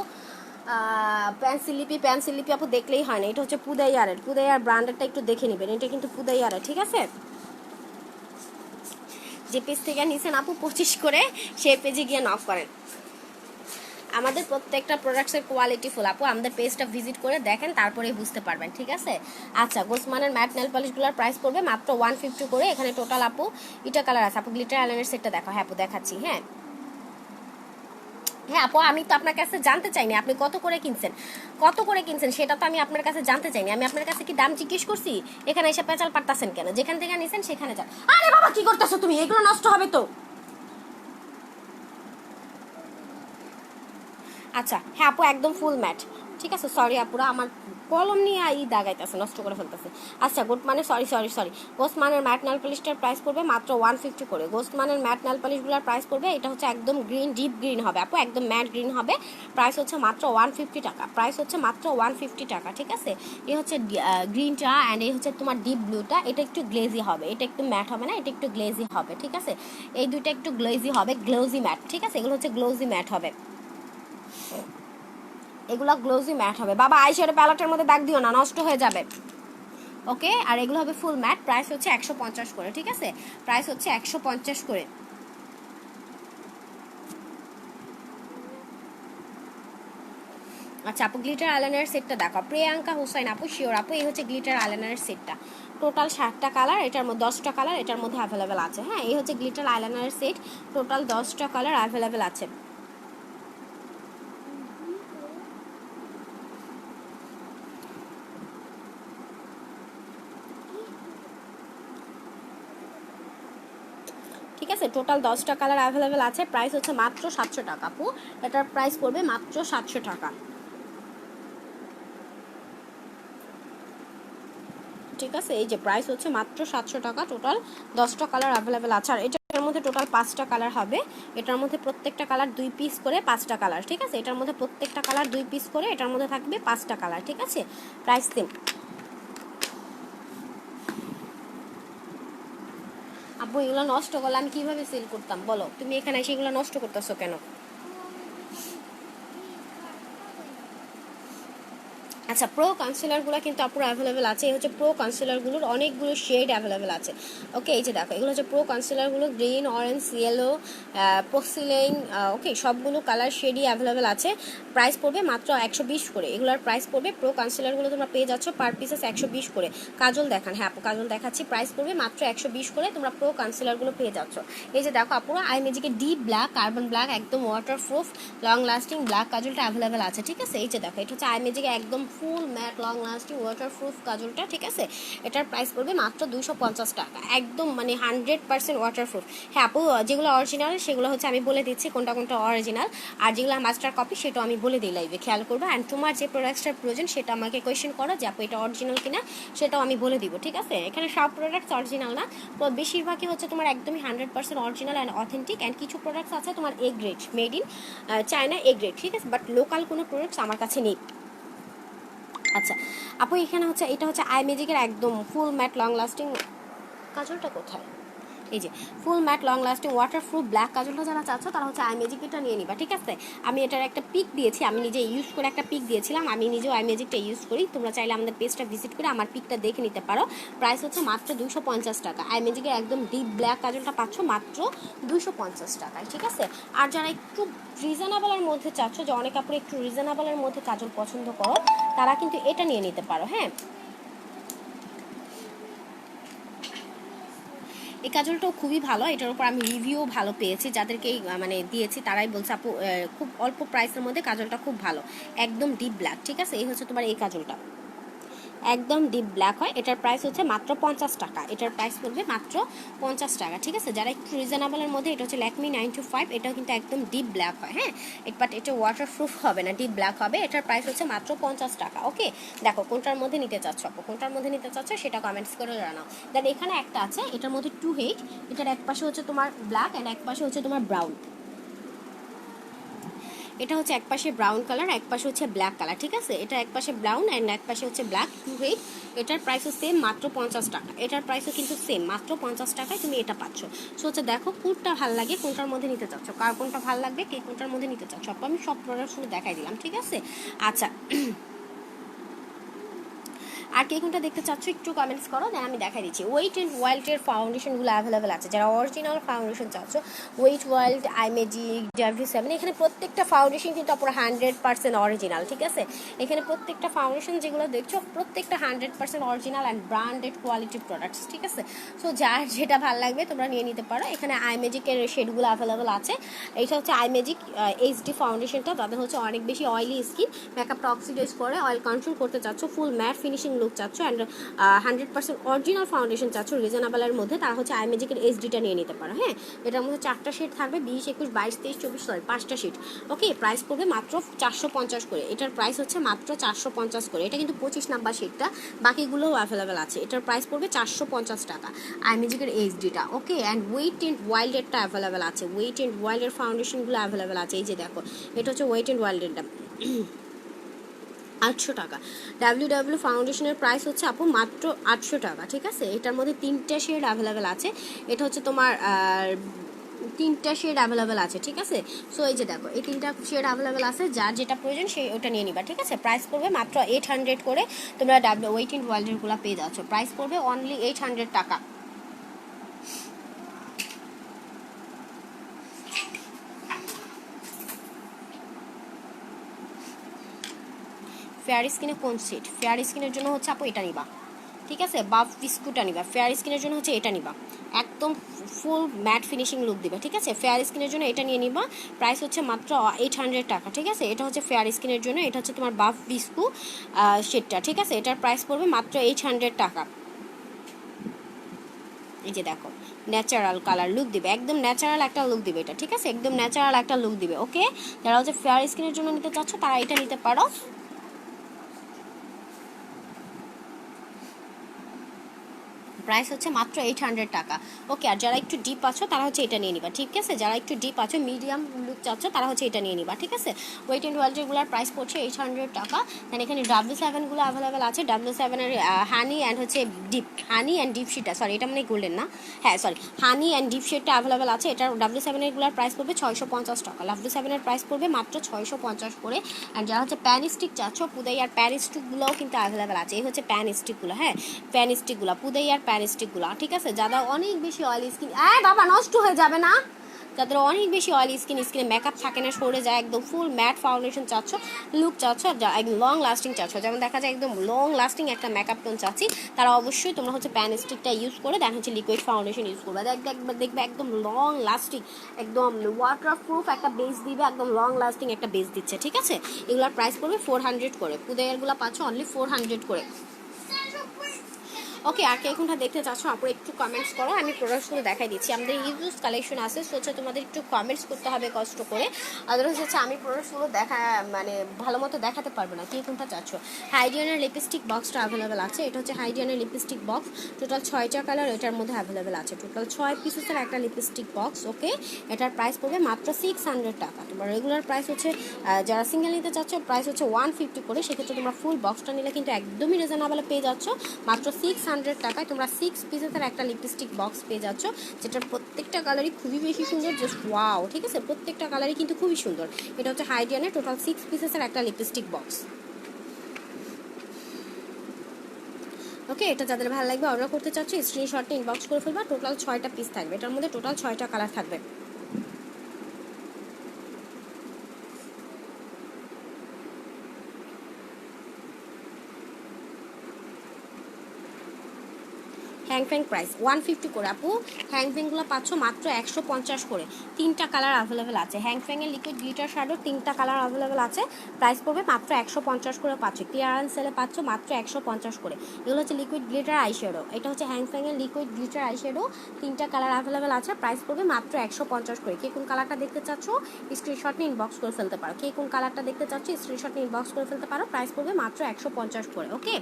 পেন্সিল লিপি আপু দেখলেই হয় না, এটা হচ্ছে পুদাইয়ারের, পুদাইয়ার ব্র্যান্ডেরটা একটু দেখে নেবেন, এটা কিন্তু পুদাইয়ারের, ঠিক আছে? যে পেজ থেকে নিছেন আপু 25 করে, সেই পেজে গিয়ে নক করেন। আমাদের প্রত্যেকটা প্রোডাক্টসের কোয়ালিটি ফুল আপু, আমাদের পেজটা ভিজিট করে দেখেন, তারপরেই বুঝতে পারবেন, ঠিক আছে? আচ্ছা, গোসমানের ম্যাট নেল পলিশগুলোর প্রাইস পড়বে মাত্র 150 করে। এখানে টোটাল আপু এটা কালার আছে। আপু গ্লিটার আইলাইনার সেটটা দেখো। হ্যাঁ আপু দেখাচ্ছি। হ্যাঁ হ্যাঁ আপু, আমি তো আপনার কাছে জানতে চাইনি আপনি কত করে কিনছেন সেটা তো আমি আপনার কাছে জানতে চাইনি। আমি আপনার কাছে কি দাম জিজ্ঞেস করছি? এখানে এসে পেঁচাল পারতাছেন কেন? যেখান থেকে নিছেন সেখানে যান। আরে বাবা কি করতেছো তুমি? এগুলো নষ্ট হবে তো। আচ্ছা হ্যাঁ আপু, একদম ফুল ম্যাট, ঠিক আছে। সরি আপুরা, আমার কলম নিয়ে দাগাইতেছে, নষ্ট করে ফেলতেছে। আচ্ছা গুড মানে সরি গোসমানের ম্যাট নেল পলিশটার প্রাইস পড়বে মাত্র 150 করে। গোসমানের ম্যাট নেল পলিশগুলোর প্রাইস পড়বে, এটা হচ্ছে একদম গ্রিন, ডিপ গ্রিন হবে আপু, একদম ম্যাট গ্রিন হবে। প্রাইস হচ্ছে মাত্র 150 টাকা। প্রাইস হচ্ছে মাত্র 150 টাকা, ঠিক আছে? এই হচ্ছে গ্রিনটা অ্যান্ড এই হচ্ছে তোমার ডিপ ব্লুটা। এটা একটু গ্লেজি হবে, এটা একটু ম্যাট হবে না, এটা একটু গ্লেজি হবে, ঠিক আছে? এই দুইটা একটু গ্লেজি হবে, গ্লোজি ম্যাট, ঠিক আছে? এগুলো হচ্ছে গ্লোজি ম্যাট হবে, এগুলো গ্লোজি ম্যাট হবে। বাবা আইশ্যাডো প্যালেটের মধ্যে দাগ দিও না, নষ্ট হয়ে যাবে, ওকে? আর এগুলো হবে ফুল ম্যাট। প্রাইস হচ্ছে 150 করে, ঠিক আছে? প্রাইস হচ্ছে 150 করে। আচ্ছা আপু গ্লিটার আইলাইনার সেটটা দেখো। প্রিয়াঙ্কা হোসেন আপু, শিওর আপু, এই হচ্ছে গ্লিটার আইলাইনার সেটটা। টোটাল 7টা কালার, এটার মধ্যে 10টা কালার এটার মধ্যে অ্যাভেলেবেল আছে। হ্যাঁ এই হচ্ছে গ্লিটার আইলাইনার সেট, টোটাল 10টা কালার অ্যাভেলেবেল আছে। ঠিক আছে, টোটাল 10টা কালার অ্যাভেলেবেল আছে। প্রাইস হচ্ছে মাত্র 700 টাকা আপু, এটার প্রাইস পড়বে মাত্র 700 টাকা, ঠিক আছে? এই যে প্রাইস হচ্ছে মাত্র 700 টাকা। টোটাল 10টা কালার অ্যাভেলেবেল আছে। আর এটার মধ্যে টোটাল 5টা কালার হবে। এটার মধ্যে প্রত্যেকটা কালার 2 পিস করে 5টা কালার, ঠিক আছে? এটার মধ্যে প্রত্যেকটা কালার 2 পিস করে, এটার মধ্যে থাকবে 5টা কালার, ঠিক আছে? Price same. আপু এগুলো নষ্ট করলে আমি কিভাবে সেল করতাম বলো? তুমি এখানে এসে এগুলো নষ্ট করতেছো কেন? আচ্ছা, প্রো কনসিলারগুলো কিন্তু আপুর অ্যাভেলেবেল আছে। এই হচ্ছে প্রো কনসিলারগুলোর অনেকগুলো শেড অ্যাভেলেবেল আছে, ওকে? এই যে দেখো, এগুলো হচ্ছে প্রো কনসিলারগুলো, গ্রিন, অরেঞ্জ, ইয়েলো, পোসিলেইন, ওকে? সবগুলো কালার শেডই অ্যাভেলেবেল আছে। প্রাইস পড়বে মাত্র 120 করে। এগুলোর প্রাইস পড়বে, প্রো কনসিলারগুলো তোমরা পেয়ে যাচ্ছ পার পিসেস 120 করে। কাজল দেখান। হ্যাঁ আপু কাজল দেখাচ্ছি, প্রাইস পড়বে মাত্র 120 করে। তোমরা প্রো কনসিলারগুলো পেয়ে যাচ্ছ। এই যে দেখো আপুরা, আই ম্যাজিকের ডিপ ব্ল্যাক, কার্বন ব্ল্যাক, একদম ওয়াটারপ্রুফ, লং লাস্টিং ব্ল্যাক কাজলটা অ্যাভেলেবেল আছে, ঠিক আছে? এই যে দেখো, এটা হচ্ছে আই ম্যাজিকের একদম full matte long lasting waterproof কাজলটা, ঠিক আছে? এটার প্রাইস পড়বে মাত্র 250 টাকা, একদম মানে 100% ওয়াটারপ্রুফ। হ্যাঁ আপু, যেগুলো অরিজিনাল সেগুলো হচ্ছে আমি বলে দিচ্ছি কোনটা কোনটা অরিজিনাল, আর যেগুলো মাস্টার কপি সেটা আমি বলে দিই লাইভে, খেয়াল করবো। অ্যান্ড তোমার যে প্রোডাক্টসটার প্রয়োজন সেটা আমাকে কোয়েশ্চেন করো যে আপু এটা অরিজিনাল কিনা, সেটাও আমি বলে দিব, ঠিক আছে? এখানে সব প্রোডাক্টস অরিজিনাল না, তো বেশিরভাগই হচ্ছে তোমার একদমই 100% অরিজিনাল অ্যান্ড অথেন্টিক। অ্যান্ড কিছু প্রোডাক্টস আছে তোমার A grade, made in China A grade, ঠিক আছে? বাট লোকাল কোনো প্রোডাক্টস আমার কাছে নেই। আচ্ছা আপু, এখানে হচ্ছে এটা হচ্ছে আই ম্যাজিকের একদম ফুল ম্যাট লং লাস্টিং কাজলটা কোথায়? এই যে full matte long lasting waterproof black কাজলটা যারা চাচ্ছ তারা হচ্ছে আই ম্যাজিক এটা নিয়ে নিবা, ঠিক আছে? আমি এটার একটা পিক দিয়েছি, আমি নিজে ইউজ করে একটা পিক দিয়েছিলাম, আমি নিজেও আই ম্যাজিকটা ইউজ করি। তোমরা চাইলে আমাদের পেজটা ভিজিট করে আমার পিকটা দেখে নিতে পারো। প্রাইস হচ্ছে মাত্র 250 টাকা। আই ম্যাজিকের একদম ডিপ ব্ল্যাক কাজলটা পাচ্ছ মাত্র 250 টাকায়, ঠিক আছে? আর যারা একটু রিজনেবলের মধ্যে চাচ্ছ, যে অনেক আপুরে একটু রিজনেবলের মধ্যে কাজল পছন্দ করো, তারা কিন্তু এটা নিয়ে নিতে পারো। হ্যাঁ এই কাজলটাও খুবই ভালো, এটার উপর আমি রিভিউ ভালো পেয়েছি, যাদেরকে মানে দিয়েছি তারাই বলছে আপু খুব অল্প প্রাইসের মধ্যে কাজলটা খুব ভালো, একদম ডিপ ব্ল্যাক, ঠিক আছে? এই হচ্ছে তোমার এই কাজলটা, একদম ডিপ ব্ল্যাক হয়, এটার প্রাইস হচ্ছে মাত্র 50 টাকা। এটার প্রাইস পড়বে মাত্র 50 টাকা, ঠিক আছে। যারা একটু রিজনেবলের মধ্যে, এটা হচ্ছে ল্যাকমি 925, এটাও কিন্তু একদম ডিপ ব্ল্যাক হয়, হ্যাঁ। বাট এটা ওয়াটারপ্রুফ হবে না, ডিপ ব্ল্যাক হবে। এটার প্রাইস হচ্ছে মাত্র 50 টাকা। ওকে, দেখো কোনটার মধ্যে নিতে চাচ্ছ আপু, কোনটার মধ্যে নিতে চাচ্ছ সেটা কমেন্টস করে জানাও। দেন এখানে একটা আছে, এটার মধ্যে 28, এটার এক পাশে হচ্ছে তোমার ব্ল্যাক অ্যান্ড এক পাশে হচ্ছে তোমার ব্রাউন। এটা হচ্ছে এক পাশে ব্রাউন কালার, এক পাশে হচ্ছে ব্ল্যাক কালার, ঠিক আছে। এটা এক পাশে ব্রাউন অ্যান্ড এক পাশে হচ্ছে ব্ল্যাক, 28। এটার প্রাইসও সেম, মাত্র 50 টাকা। এটার প্রাইসও কিন্তু সেম, মাত্র 50 টাকায় তুমি এটা পাচ্ছ। সো হচ্ছে দেখো কোনটা ভালো লাগে, কোনটার মধ্যে নিতে চাচ্ছ, কার কোনটা ভালো লাগবে, কে কোনটার মধ্যে নিতে চাচ্ছ। আমি সব প্রোডাক্টগুলো দেখাই দিলাম, ঠিক আছে। আচ্ছা, আর কে কোনটা দেখতে চাচ্ছ একটু কমেন্টস করো, দেন আমি দেখাই দিচ্ছি। ওয়েট অ্যান্ড ওয়াইল্ডের ফাউন্ডেশনগুলো অ্যাভেলেবেল আছে। যারা অরিজিনাল ফাউন্ডেশন চাচ্ছ, ওয়েট ওয়াইল্ড, আইমেজিক, W7, এখানে প্রত্যেকটা ফাউন্ডেশন কিন্তু আপনার 100% অরিজিনাল, ঠিক আছে। এখানে প্রত্যেকটা ফাউন্ডেশন যেগুলো দেখছো প্রত্যেকটা 100% original and branded quality products, ঠিক আছে। সো যার যেটা ভালো লাগবে তোমরা নিয়ে নিতে পারো। এখানে আইমেজিকের শেডগুলো অ্যাভেলেবেল আছে। এইটা হচ্ছে আইমেজিক এইচডি ফাউন্ডেশনটা, তাদের হচ্ছে অনেক বেশি অয়েলি স্কিন, মেকআপটা অক্সিডাইজ করে, অয়েল কন্ট্রোল করতে চাচ্ছ, ফুল ম্যাট ফিনিশিং লুক চাচ্ছ অ্যান্ড 100% অরিজিনাল ফাউন্ডেশন চাচ্ছ রিজনেবলের মধ্যে, তারা হচ্ছে আইমেজিকের এইচডিটা নিয়ে নিতে পারো, হ্যাঁ। এটার মধ্যে 4টা শেড থাকবে, 20, 21, 22, 23, 24, সরি 5টা শেড। ওকে, প্রাইস পড়বে মাত্র 450 করে। এটার প্রাইস হচ্ছে মাত্র 450 করে। এটা কিন্তু 25 নাম্বার শেডটা, বাকিগুলোও অ্যাভেলেবেল আছে। এটার প্রাইস পড়বে 450 টাকা, আইমেজিকের এইচডিটা। ওকে, অ্যান্ড ওয়েট অ্যান্ড ওয়াইল্ডেরটা অ্যাভেলেবেল আছে। ওয়েট অ্যান্ড ওয়াইল্ডের ফাউন্ডেশনগুলো অ্যাভেলেবেল আছে। এই যে দেখো, এটা হচ্ছে ওয়েট অ্যান্ড ওয়াইল্ডেরটা, 800 টাকা। ডাব্লিউ ফাউন্ডেশনের প্রাইস হচ্ছে আপু মাত্র 800 টাকা, ঠিক আছে। এটার মধ্যে 3টা শেড অ্যাভেলেবেল আছে। এটা হচ্ছে তোমার 3টা শেড অ্যাভেলেবেল আছে, ঠিক আছে। সো এই যে দেখো, এই 3টা শেড অ্যাভেলেবেল আছে, যার যেটা প্রয়োজন সেই ওটা নিয়ে নিবা, ঠিক আছে। প্রাইস পড়বে মাত্র 800 করে। তোমরা ওয়েট অ্যান্ড ওয়াইল্ডেরগুলো পেয়ে যাচ্ছ, প্রাইস পড়বে অনলি 800 টাকা। ফেয়ার স্কিনে কোন সেট? ফেয়ার স্কিনের জন্য হচ্ছে আপু এটা নিবা, ঠিক আছে। বাফ বিস্কুটটা নিবা। ফেয়ার স্কিনের জন্য হচ্ছে এটা নিবা, একদম ফুল ম্যাট ফিনিশিং লুক দিবে, ঠিক আছে। ফেয়ার স্কিনের জন্য এটা নিয়ে নিবা, প্রাইস হচ্ছে মাত্র 800 টাকা, ঠিক আছে। এটা হচ্ছে ফেয়ার স্কিনের জন্য, এটা হচ্ছে তোমার বাফ বিস্কু শেডটা, ঠিক আছে। এটার প্রাইস পড়বে মাত্র 800 টাকা। এই যে দেখো, ন্যাচারাল কালার লুক দিবে, একদম ন্যাচারাল একটা লুক দিবে এটা, ঠিক আছে। একদম ন্যাচারাল একটা লুক দিবে। ওকে, যারা হচ্ছে ফেয়ার স্কিনের জন্য নিতে চাচ্ছ তারা এটা নিতে পারো। প্রাইস হচ্ছে মাত্র 800 টাকা। ওকে, আর যারা একটু ডিপ আছো তারা হচ্ছে এটা নিয়ে নিবা, ঠিক আছে। যারা একটু ডিপ আছো, মিডিয়াম লুক চাচ্ছ, তারা হচ্ছে এটা নিয়ে নিবা, ঠিক আছে। ওয়েট অ্যান্ড ওয়াইল্ডেরগুলোর প্রাইস পড়ছে 800 টাকা। দেন এখানে W7গুলো অ্যাভেলেবেল আছে। W7-এর হানি অ্যান্ড হচ্ছে ডিপ, হানি অ্যান্ড ডিপ শেডটা, সরি এটা মানে গোল্ডেন না, হ্যাঁ সরি, হানি অ্যান্ড ডিপ শেডটা অ্যাভেলেবেল আছে। এটা W7-এরগুলোর প্রাইস পড়বে 650 টাকা। W7-এর প্রাইস পড়বে মাত্র 650 করে। অ্যান্ড যারা হচ্ছে প্যান স্টিক চাচ্ছ, পুদাই আর প্যান স্টিকগুলোও কিন্তু অ্যাভেলেবেল আছে। এই হচ্ছে প্যান স্টিকগুলো, হ্যাঁ, প্যান স্টিকগুলো, পুদাই আর প্যান স্টিকগুলো, ঠিক আছে। যারা অনেক বেশি অয়েলি স্কিন, বাবা নষ্ট হয়ে যাবে না, যাদের অনেক বেশি অয়েলি স্কিনে মেকআপ থাকে না, সরে যায়, একদম ফুল ম্যাট ফাউন্ডেশন চাচ্ছ, লুক চাচ্ছ, একদম লং লাস্টিং চাচ্ছ, যেমন দেখা যায় একদম লং লাস্টিং একটা মেকআপ টোন চাচ্ছি, তারা অবশ্যই তোমরা হচ্ছে প্যান স্টিকটা ইউজ করে দেন হচ্ছে লিকুইড ফাউন্ডেশন ইউজ করবে। দেখবে একদম লং লাস্টিং, একদম ওয়াটারপ্রুফ একটা বেস দিবে, একদম লং লাস্টিং একটা বেস দিচ্ছে, ঠিক আছে। এগুলোর প্রাইস পড়বে 400 করে। পুদেয়ারগুলো পাচ্ছ অনলি 400 করে। ওকে, আর কে কোনটা দেখতে চাচ্ছ আপনারা একটু কমেন্টস করো, আমি প্রোডাক্টসগুলো দেখাই দিচ্ছি। আমাদের ইউজ কালেকশন আছে, হচ্ছে তোমাদের একটু কমেন্টস করতে হবে কষ্ট করে, আদারওয়াইজ হচ্ছে আমি প্রোডাক্টসগুলো মানে ভালো মতো দেখাতে পারবো না। কে কোনটা চাচ্ছ? হাইডিয়ানের লিপস্টিক বক্সটা অ্যাভেলেবেল আছে। এটা হচ্ছে হাইডিয়ানের লিপস্টিক বক্স, টোটাল 6টা কালার এটার মধ্যে অ্যাভেলেবেল আছে। টোটাল 6 পিসের একটা লিপস্টিক বক্স। ওকে, এটার প্রাইস পড়বে মাত্র 600 টাকা। তোমার রেগুলার প্রাইস হচ্ছে, যারা সিঙ্গেল নিতে চাচ্ছ প্রাইস হচ্ছে 150 করে। সেক্ষেত্রে তোমরা ফুল বক্সটা নিলে কিন্তু একদমই রিজনেবলে পেয়ে যাচ্ছ, মাত্র 600 টাকায় তোমরা 6 পিসের একটা লিপস্টিক বক্স পেয়ে যাচ্ছ, যেটার প্রত্যেকটা কালারই খুবই বেশি সুন্দর, জাস্ট ওয়াও, ঠিক আছে। প্রত্যেকটা কালারই কিন্তু খুবই সুন্দর। এটা হচ্ছে হাইডিয়ানের টোটাল 6 পিসের একটা লিপস্টিক বক্স। ওকে, এটা যাদের ভালো লাগবে অর্ডার করতে চাচ্ছ স্ক্রিনশটটা ইনবক্স করে ফেলবা। টোটাল 6টা পিস থাকবে, এটার মধ্যে টোটাল 6টা কালার থাকবে। হ্যাংফ্যাং প্রাইস 150 করে আপু। হ্যাংফ্যাংগুলো পাচ্ছ মাত্র 150 করে। 3টা কালার অ্যাভেলেবেল আছে। হ্যাংফ্যাংয়ের লিকুইড গ্লিটার শ্যাডো 3টা কালার অ্যাভেলেবেল আছে। প্রাইস পড়বে মাত্র 150 করে পাচ্ছ। ক্লিয়ারেন্স সেলে পাচ্ছ মাত্র 150 করে। এগুলো হচ্ছে লিকুইড গ্লিটার আইশ্যাডো। এটা হচ্ছে হ্যাংফ্যাংয়ের লিকুইড গ্লিটার আইশ্যাডো। 3টা কালার অ্যাভেলেবেল আছে। প্রাইস পড়বে মাত্র 150 করে। কে কোন কালারটা দেখতে চাচ্ছ স্ক্রিনশট নিয়ে ইনবক্স করে ফেলতে পারো। কে কোন কালারটা দেখতে চাচ্ছ স্ক্রিনশট নিয়ে ইনবক্স করে ফেলতে পারো। প্রাইস পড়বে মাত্র 150 করে। ওকে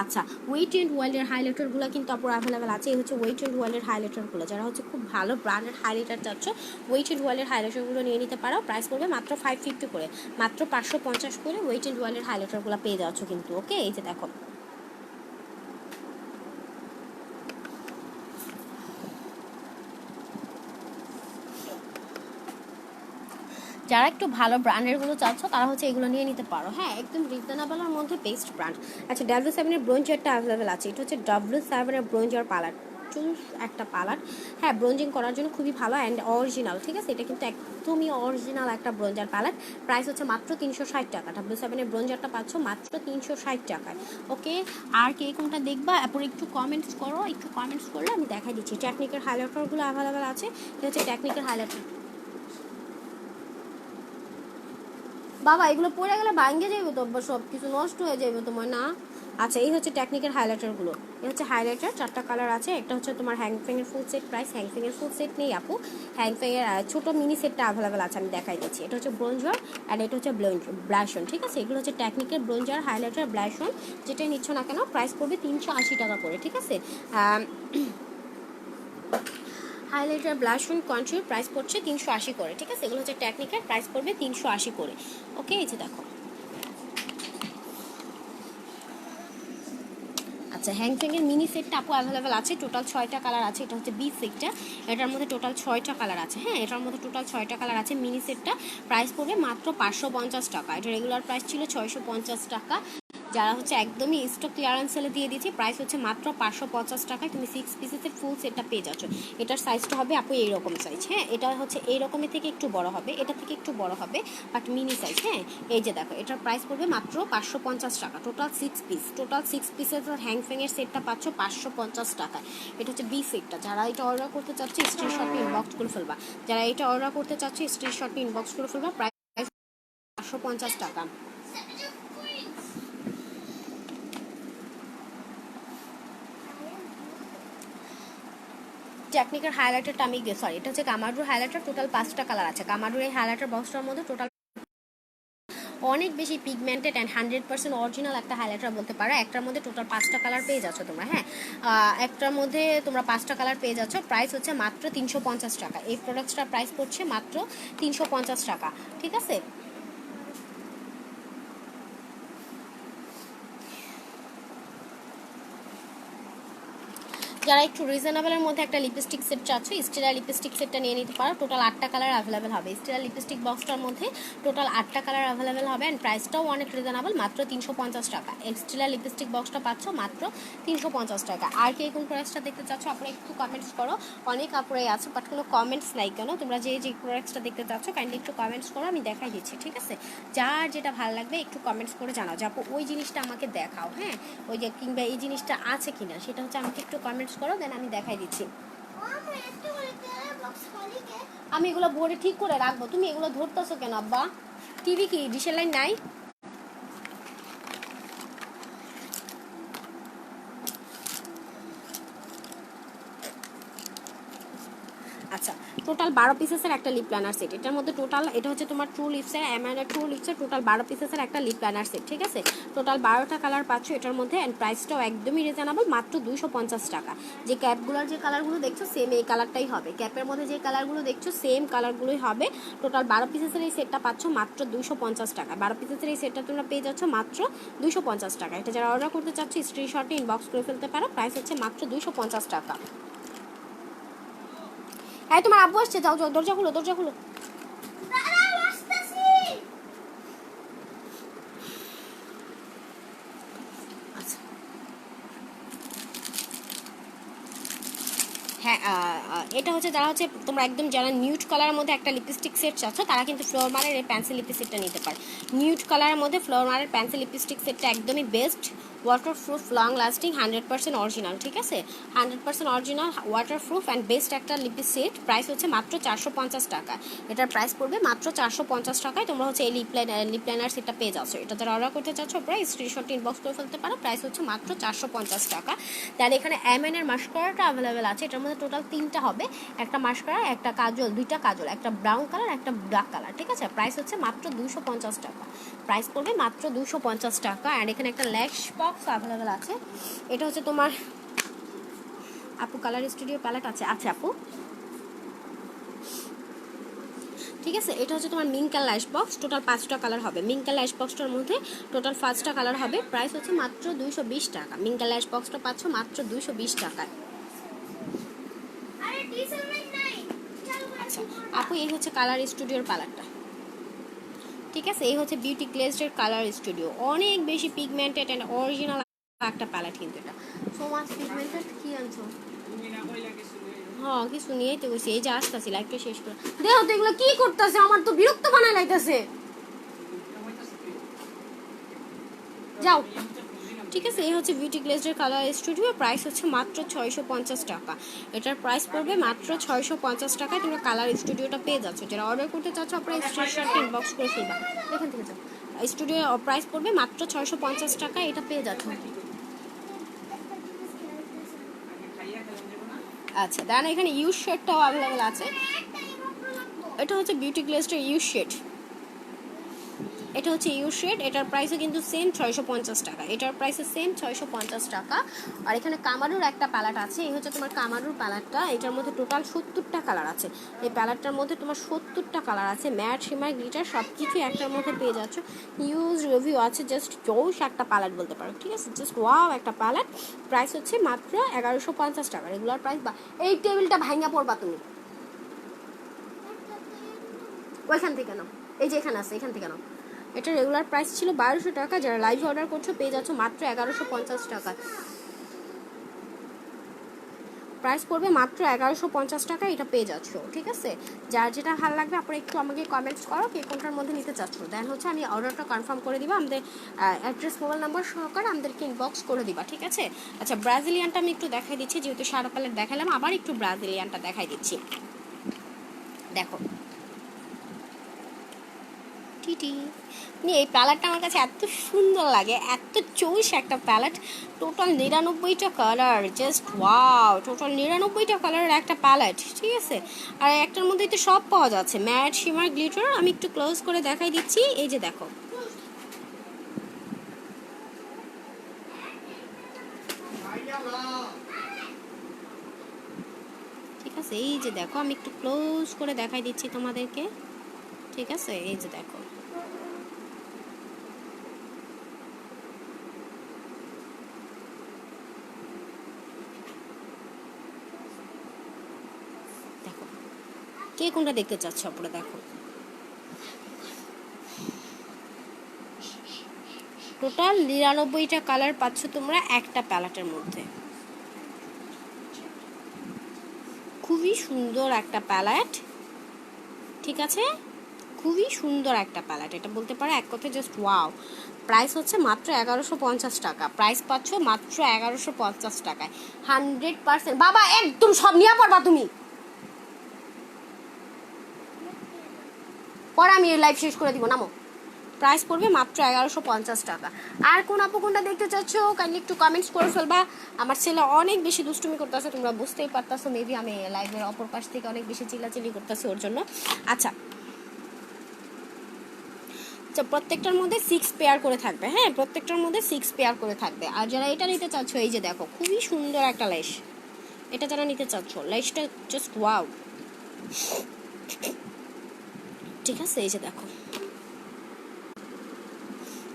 আচ্ছা, ওয়েট অ্যান্ড ওয়াইল্ডের হাইলাইটারগুলো কিন্তু আপুর অ্যাভেলেবেল আছে। এই হচ্ছে ওয়েট অ্যান্ড ওয়াইল্ডের হাইলাইটারগুলো। যারা হচ্ছে খুব ভালো ব্র্যান্ডের হাইলাইটার চাচ্ছ ওয়েট অ্যান্ড ওয়াইল্ডের হাইলাইটারগুলো নিয়ে নিতে পারো। প্রাইস পড়বে মাত্র 550 করে। মাত্র 550 করে ওয়েট অ্যান্ড ওয়াইল্ডের হাইলাইটারগুলো পেয়ে যাচ্ছ কিন্তু। ওকে এই যে দেখো, যারা একটু ভালো ব্র্যান্ডেরগুলো চাচ্ছ তারা হচ্ছে এগুলো নিয়ে নিতে পারো। হ্যাঁ, একদম রিজনেবলের মধ্যে বেস্ট ব্র্যান্ড। আচ্ছা, W7-এর ব্রোঞ্জারটা অ্যাভেলেবেল আছে। এটা হচ্ছে W7-এর ব্রোঞ্জার পালার একটা পালার। হ্যাঁ, ব্রোঞ্জিং করার জন্য খুবই ভালো অ্যান্ড অরিজিনাল। ঠিক আছে, এটা কিন্তু একদমই অরিজিনাল একটা ব্রোঞ্জার পালার। প্রাইস হচ্ছে মাত্র 360 টাকা। W7-এর ব্রোঞ্জারটা পাচ্ছ মাত্র 360 টাকায়। ওকে, আর কে কোনটা দেখবা এরপর একটু কমেন্টস করো। একটু কমেন্টস করলে আমি দেখাই দিচ্ছি। টেকনিকের হাইলাইটারগুলো অ্যাভেলেবেল আছে। এটা হচ্ছে টেকনিকের হাইলাইটার। বাবা এগুলো পড়ে গেলে ভাঙে যাবে তো, সব কিছু নষ্ট হয়ে যাবে তোমার না। আচ্ছা, এই হচ্ছে টেকনিকের হাইলাইটারগুলো। এই হচ্ছে হাইলাইটার, 4টা কালার আছে। একটা হচ্ছে তোমার হ্যাংফ্যাংয়ের ফুল সেট প্রাইস। হ্যাংফ্যাংয়ের ফুল সেট নেই আপু, হ্যাংফ্যাংয়ের ছোটো মিনি সেটটা অ্যাভেলেবেল আছে, আমি দেখাই দিচ্ছি। এটা হচ্ছে ব্রোঞ্জার অ্যান্ড এটা হচ্ছে ব্লাশন। ঠিক আছে, এগুলো হচ্ছে টেকনিকের ব্রোঞ্জার, হাইলাইটার, ব্লাশন। যেটাই নিচ্ছ না কেন প্রাইস পড়বে 380 টাকা করে। ঠিক আছে, হাইলাইটার, ব্লাশন, কন্ট্রির প্রাইস পড়ছে 380 করে। ঠিক আছে, এগুলো হচ্ছে টেকনিকের, প্রাইস পড়বে 380 করে। ওকে, এই যে দেখো। আচ্ছা, হ্যাংফ্যাংয়ের মিনি সেটটা আপু অ্যাভেলেবেল আছে। টোটাল 6টা কালার আছে। এটা হচ্ছে বি সেটটা, এটার মধ্যে টোটাল 6টা কালার আছে। হ্যাঁ, এটার মধ্যে টোটাল 6টা কালার আছে। মিনি সেটটা প্রাইস পড়বে মাত্র 550 টাকা। এটা রেগুলার প্রাইস ছিল 650 টাকা। যারা হচ্ছে একদমই স্টক ক্লিয়ারেন্স সেলে দিয়ে দিচ্ছি, প্রাইস হচ্ছে মাত্র 550 টাকায় তুমি 6 পিসেসের ফুল সেটটা পেয়ে যাচ্ছ। এটার সাইজটা হবে আপু এইরকম সাইজ। হ্যাঁ, এটা হচ্ছে এই রকমের থেকে একটু বড় হবে, এটা থেকে একটু বড় হবে, বাট মিনি সাইজ। হ্যাঁ, এই যে দেখো, এটার প্রাইস পড়বে মাত্র 550 টাকা। টোটাল 6 পিস, টোটাল 6 পিসের হ্যাংফ্যাংয়ের সেটটা পাচ্ছ 550 টাকায়। এটা হচ্ছে বি সেটটা। যারা এটা অর্ডার করতে চাচ্ছে স্ক্রিনশট ইনবক্স করে ফেলবা। যারা এটা অর্ডার করতে চাচ্ছে স্ক্রিনশট ইনবক্স করে ফেলবা। প্রাইস 550 টাকা। টেকনিকের হাইলাইটারটা আমি সরি, এটা হচ্ছে কামারুর হাইলাইটার। টোটাল 5টা কালার আছে। কামারুর এই হাইলাইটার বক্সটার মধ্যে টোটাল অনেক বেশি পিগমেন্টেড অ্যান্ড 100% অরিজিনাল একটা হাইলাইটার বলতে পারো। একটার মধ্যে টোটাল 5টা কালার পেয়ে যাচ্ছ তোমরা। হ্যাঁ, একটার মধ্যে তোমরা 5টা কালার পেয়ে যাচ্ছ। প্রাইস হচ্ছে মাত্র 350 টাকা। এই প্রোডাক্টটার প্রাইস পড়ছে মাত্র 350 টাকা। ঠিক আছে, যারা একটু রিজনেবলের মধ্যে একটা লিপস্টিক সেট চাচ্ছ স্টিলার লিপস্টিক সেটটা নিয়ে নিতে পারো। টোটাল 8টা কালার অ্যাভেলেবেল হবে। স্টিলার লিপস্টিক বক্সটার মধ্যে টোটাল 8টা কালার অ্যাভেলেবেল হবে অ্যান্ড প্রাইসটাও অনেক রিজনেবল, মাত্র 350 টাকা। স্টিলার লিপস্টিক বক্সটা পাচ্ছ মাত্র 350 টাকা। আর কে কোন প্রোডাক্টটা দেখতে চাচ্ছ আপনারা একটু কমেন্টস করো। অনেক আপুরাই আছে বাট কোনো কমেন্টস নাই কেন? তোমরা যে যে প্রোডাক্টটা দেখতে চাচ্ছ কাইন্ডলি একটু কমেন্টস করো, আমি দেখাই দিচ্ছি। ঠিক আছে, যার যেটা ভালো লাগবে একটু কমেন্টস করে জানাও যে আপু ওই জিনিসটা আমাকে দেখাও। হ্যাঁ, ওই যে কিংবা এই জিনিসটা আছে কিনা সেটা হচ্ছে আমাকে একটু কমেন্টস করো, দেন আমি দেখাই দিচ্ছি। আমি এগুলো বোর্ডে ঠিক করে রাখবো, তুমি এগুলো ধরতেছো কেন আব্বা? টিভি কি ডিশের লাইন নাই? আচ্ছা, টোটাল 12 পিসেসের একটা লিপ প্ল্যানার সেট। এটার মধ্যে টোটাল এটা হচ্ছে তোমার ট্রু লিপসের ট্রু লিপসের টোটাল 12 পিসেসের একটা লিপ প্ল্যানার সেট। ঠিক আছে, টোটাল 12টা কালার পাচ্ছ এটার মধ্যে অ্যান্ড প্রাইসটাও একদমই রিজনেবল, মাত্র 250 টাকা। যে ক্যাপগুলোর যে কালারগুলো দেখছো সেম এই কালারটাই হবে। ক্যাপের মধ্যে যে কালারগুলো দেখছো সেম কালারগুলোই হবে। টোটাল 12 পিসেসের এই সেটটা পাচ্ছ মাত্র 250 টাকা। 12 পিসেসের এই সেটটা তোমরা পেয়ে যাচ্ছ মাত্র 250 টাকা। এটা যারা অর্ডার করতে চাচ্ছ স্ক্রিনশটে ইনবক্স করে ফেলতে পারো। প্রাইস হচ্ছে মাত্র 250 টাকা। এই তোমার আব্বু আসছে, যাও যাও, দরজা খুলো, দরজা খুলো। আচ্ছা, হ্যাঁ, এটা হচ্ছে যারা হচ্ছে তোমরা একদম যারা নিউড কালারের মধ্যে একটা লিপস্টিক সেট চাচ্ছ তারা কিন্তু ফ্লোরমারের এই পেন্সিল লিপস্টিকটা নিতে পারে। নিউড কালারের মধ্যে ফ্লোরমারের পেন্সিল লিপস্টিক সেটটা একদমই best waterproof, long lasting, 100% original, ঠিক আছে, 100% অরিজিনাল, ওয়াটারপ্রুফ অ্যান্ড বেস্ট একটা লিপস্টিক সেট। প্রাইস হচ্ছে মাত্র 450 টাকা। এটার প্রাইস পড়বে মাত্র 450 টাকায়। তোমরা হচ্ছে এই লিপ লাইনার সেটটা পেয়ে যাচ্ছ। এটা যারা অর্ডার করতে চাচ্ছ প্রায় স্ক্রিনশট ইনবক্স করে ফেলতে পারো। প্রাইস হচ্ছে মাত্র 450 টাকা। তাহলে এখানে এর মাস্কারাটা অ্যাভেলেবেল আছে। এটার মধ্যে টোটাল 3টা হবে, একটা মাস্কারা, একটা কাজল, 2টা কাজল, একটা ব্রাউন কালার, একটা ব্ল্যাক কালার, ঠিক আছে। প্রাইস হচ্ছে মাত্র 250 টাকা। প্রাইস পড়বে মাত্র 250 টাকা। অ্যান্ড এখানে একটা ল্যাশ বক্স অ্যাভেলেবেল আছে। এটা হচ্ছে তোমার আপু কালার স্টুডিও প্যালেট আছে, আচ্ছা আপু, ঠিক আছে। এটা হচ্ছে তোমার মিঙ্কাল ল্যাশ বক্স, টোটাল 5টা কালার হবে। মিঙ্কাল ল্যাশ বক্সটার মধ্যে টোটাল 5টা কালার হবে। প্রাইস হচ্ছে মাত্র 220 টাকা। মিঙ্কাল ল্যাশ বক্সটা পাচ্ছ মাত্র 220 টাকায়। আচ্ছা আপু, এই হচ্ছে কালার স্টুডিওর কালারটা, ঠিক আছে। এই হচ্ছে বিউটি গ্লেজডের কালার স্টুডিও, অনেক বেশি পিগমেন্টেড অ্যান্ড অরিজিনাল একটা প্যালেট কিন্তু এটা। So much pigmented. কি আনছো? হ্যাঁ কিছু নিয়েই তো গেছি, এই যে আসতেছি লাইফটা শেষ করে। দেখো তো এগুলো কি করতেছে, আমার তো বিরক্ত বানায় লাইতেছে। যাও, ঠিক আছে। এই হচ্ছে বিউটি গ্লেজের কালার স্টুডিও। প্রাইস হচ্ছে মাত্র 650 টাকা। এটার প্রাইস পড়বে মাত্র 650 টাকায়। তোমরা কালার স্টুডিওটা পেয়ে যাচ্ছ। যারা অর্ডার করতে চাচ্ছ আপনারা স্ক্রিনশট ইনবক্স করে ফেলবা, এখান থেকে যাও। স্টুডিও প্রাইস পড়বে মাত্র 650 টাকা, এটা পেয়ে যাচ্ছ। আচ্ছা দাঁড়ান, এখানে ইউজ শেডটাও অ্যাভেলেবেল আছে। এটা হচ্ছে বিউটি গ্লেজের ইউজ শেড, এটা হচ্ছে ইউ শেড। এটার প্রাইসও কিন্তু সেম 650 টাকা। এটার প্রাইসও সেম 650 টাকা। আর এখানে কামারুর একটা প্যালেট আছে। এই হচ্ছে তোমার কামারুর প্যালেটটা। এটার মধ্যে টোটাল 70টা কালার আছে। এই প্যালেটটার মধ্যে তোমার 70টা কালার আছে। ম্যাট, শিমার, গ্লিটার সব কিছুই একটার মধ্যে পেয়ে যাচ্ছ। ইউজ রিভিউ আছে, জাস্ট জোশ একটা প্যালেট বলতে পারো, ঠিক আছে, জাস্ট ওয়াও একটা প্যালেট। প্রাইস হচ্ছে মাত্র 1150 টাকা রেগুলার প্রাইস। বা এই টেবিলটা ভাঙা পড়বা তুমি, ওইখান থেকে নাও, এই যে এখানে আছে, এখান থেকে নাও। এটা রেগুলার প্রাইস ছিল 1200 টাকা। যারা লাইভ অর্ডার করছো পেয়ে যাচ্ছ মাত্র 1150 টাকা। প্রাইস পড়বে মাত্র 1150 টাকা, এটা পেয়ে যাচ্ছ, ঠিক আছে। যার যেটা ভালো লাগবে আপনারা একটু আমাকে কমেন্টস করো কে কোনটার মধ্যে নিতে চাচ্ছ। দেন হচ্ছে আমি অর্ডারটা কনফার্ম করে দিবা। আমাদের অ্যাড্রেস, মোবাইল নাম্বার সহকারে আমাদেরকে ইনবক্স করে দিবা, ঠিক আছে। আচ্ছা ব্রাজিলিয়ানটা আমি একটু দেখাই দিচ্ছি, যেহেতু সাদা প্যালেট দেখালাম, আবার একটু ব্রাজিলিয়ানটা দেখাই দিচ্ছি। দেখো এই প্যালেটটা আমার কাছে এত সুন্দর লাগে, এত চৌস একটা প্যালেট। টোটাল 99টা কালার, জাস্ট ওয়াও। টোটাল 99টা কালারের একটা প্যালেট, ঠিক আছে। আর একটার মধ্যেই তো সব পাওয়া যাচ্ছে, ম্যাট, শিমার, গ্লিটার। আমি একটু ক্লোজ করে দেখাই দিচ্ছি, এই যে দেখো, ঠিক আছে। এই যে দেখো, আমি একটু ক্লোজ করে দেখাই দিচ্ছি তোমাদেরকে, ঠিক আছে। এই যে দেখো, কে কোনটা দেখতে চাচ্ছ আপনারা, দেখো টোটাল 99টা কালার পাচ্ছ তোমরা একটা প্যালেটের মধ্যে। খুবই সুন্দর একটা প্যালেট, ঠিক আছে, খুবই সুন্দর একটা প্যালেট। এটা বলতে পারো এক কথায় জাস্ট ওয়াও। প্রাইস হচ্ছে মাত্র 1150 টাকা। প্রাইস পাচ্ছ মাত্র 1150 টাকায়, 100%। বাবা একদম সব নিয়ে পড়বা তুমি, পরে আমি লাইভ শেষ করে দিব, নামো। প্রাইস পড়বে মাত্র 1150 টাকা। আর কোন আপু কোনটা দেখতে চাচ্ছ কাইন্ডলি একটু কমেন্টস করে ফেলবা। আমার ছেলে অনেক বেশি দুষ্টুমি করতেছে, তোমরা বুঝতেই পারতেছো। মেবি আমি লাইভের অপর পাশ থেকে অনেক বেশি চিল্লাচিল্লি করতেছি ওর জন্য। আচ্ছা প্রত্যেকটার মধ্যে 6 পেয়ার করে থাকবে, হ্যাঁ প্রত্যেকটার মধ্যে 6 পেয়ার করে থাকবে। আর যারা এটা নিতে চাচ্ছ, এই যে দেখো খুবই সুন্দর একটা লেশ, এটা যারা নিতে চাচ্ছ, লেশটা জাস্ট ওয়াও, ঠিক আছে। এই যে দেখো,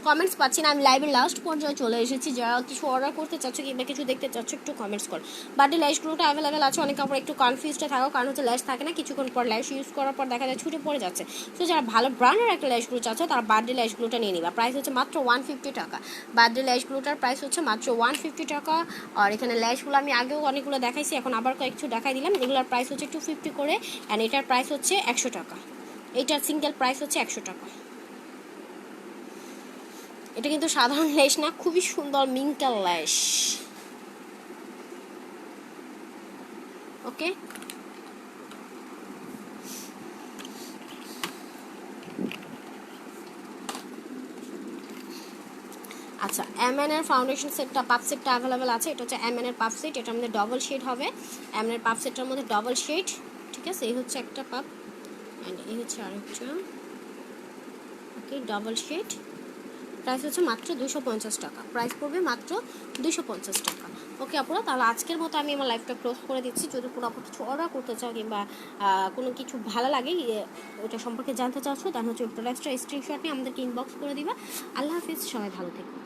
কমেন্টস পাচ্ছি না, আমি লাইভের লাস্ট পর্যায়ে চলে এসেছি। যারা কিছু অর্ডার করতে চাচ্ছ কিংবা কিছু দেখতে চাচ্ছ একটু কমেন্টস করো। বার্থডে ল্যাশগুলোটা অ্যাভেলেবেল আছে। অনেকে আপনারা একটু কনফিউজডে থাকো, কারণ হচ্ছে ল্যাশ থাকে না, কিছুক্ষণ পর ল্যাশ ইউজ করার পর দেখা যায় ছুটে পড়ে যাচ্ছে। তো যারা ভালো ব্র্যান্ডের একটা ল্যাশগুলো চাচ্ছ তারা বার্থডে ল্যাশগুলোটা নিয়ে নিবা। প্রাইস হচ্ছে মাত্র 150 টাকা। বার্থডে ল্যাশগুলোটার প্রাইস হচ্ছে মাত্র 150 টাকা। আর এখানে ল্যাশগুলো আমি আগেও অনেকগুলো দেখাইছি, এখন আবার কয়েকটু দেখাই দিলাম। এগুলোর প্রাইস হচ্ছে 250 করে, অ্যান্ড এটার প্রাইস হচ্ছে 100 টাকা। এটার সিঙ্গেল প্রাইস হচ্ছে 100 টাকা। এটা কিন্তু সাধারণ লেশ না, খুবই সুন্দর মিন্টাল লেশ। ওকে, আচ্ছা এমএন এর ফাউন্ডেশন সেটটা পাপ সেটটা অ্যাভেলেবেল আছে। এটা হচ্ছে এমএন এর পাপ সেট, এটার মধ্যে ডবল শেড হবে। এমএন এর পাপ সেটটার মধ্যে ডবল শেড, ঠিক আছে। এই হচ্ছে একটা পাপ অ্যান্ড এই হচ্ছে আরেকটা। ওকে, ডবল শেড। প্রাইস হচ্ছে মাত্র 250 টাকা, প্রাইস পড়বে মাত্র 250 টাকা। ওকে আপুরা, তাহলে আজকের মতো আমি আমার লাইফটা ক্লোজ করে দিচ্ছি। যদি কোনো আপু কিছু অর্ডার করতে চাও কিংবা কোনো কিছু ভালো লাগে ওটা সম্পর্কে জানতে চাচ্ছো, তাহলে হচ্ছে প্রোডাক্টটা স্ক্রিনশট নিয়ে আমাদেরকে ইনবক্স করে দিবা। আল্লাহ হাফিজ, সবাই ভালো থেকো।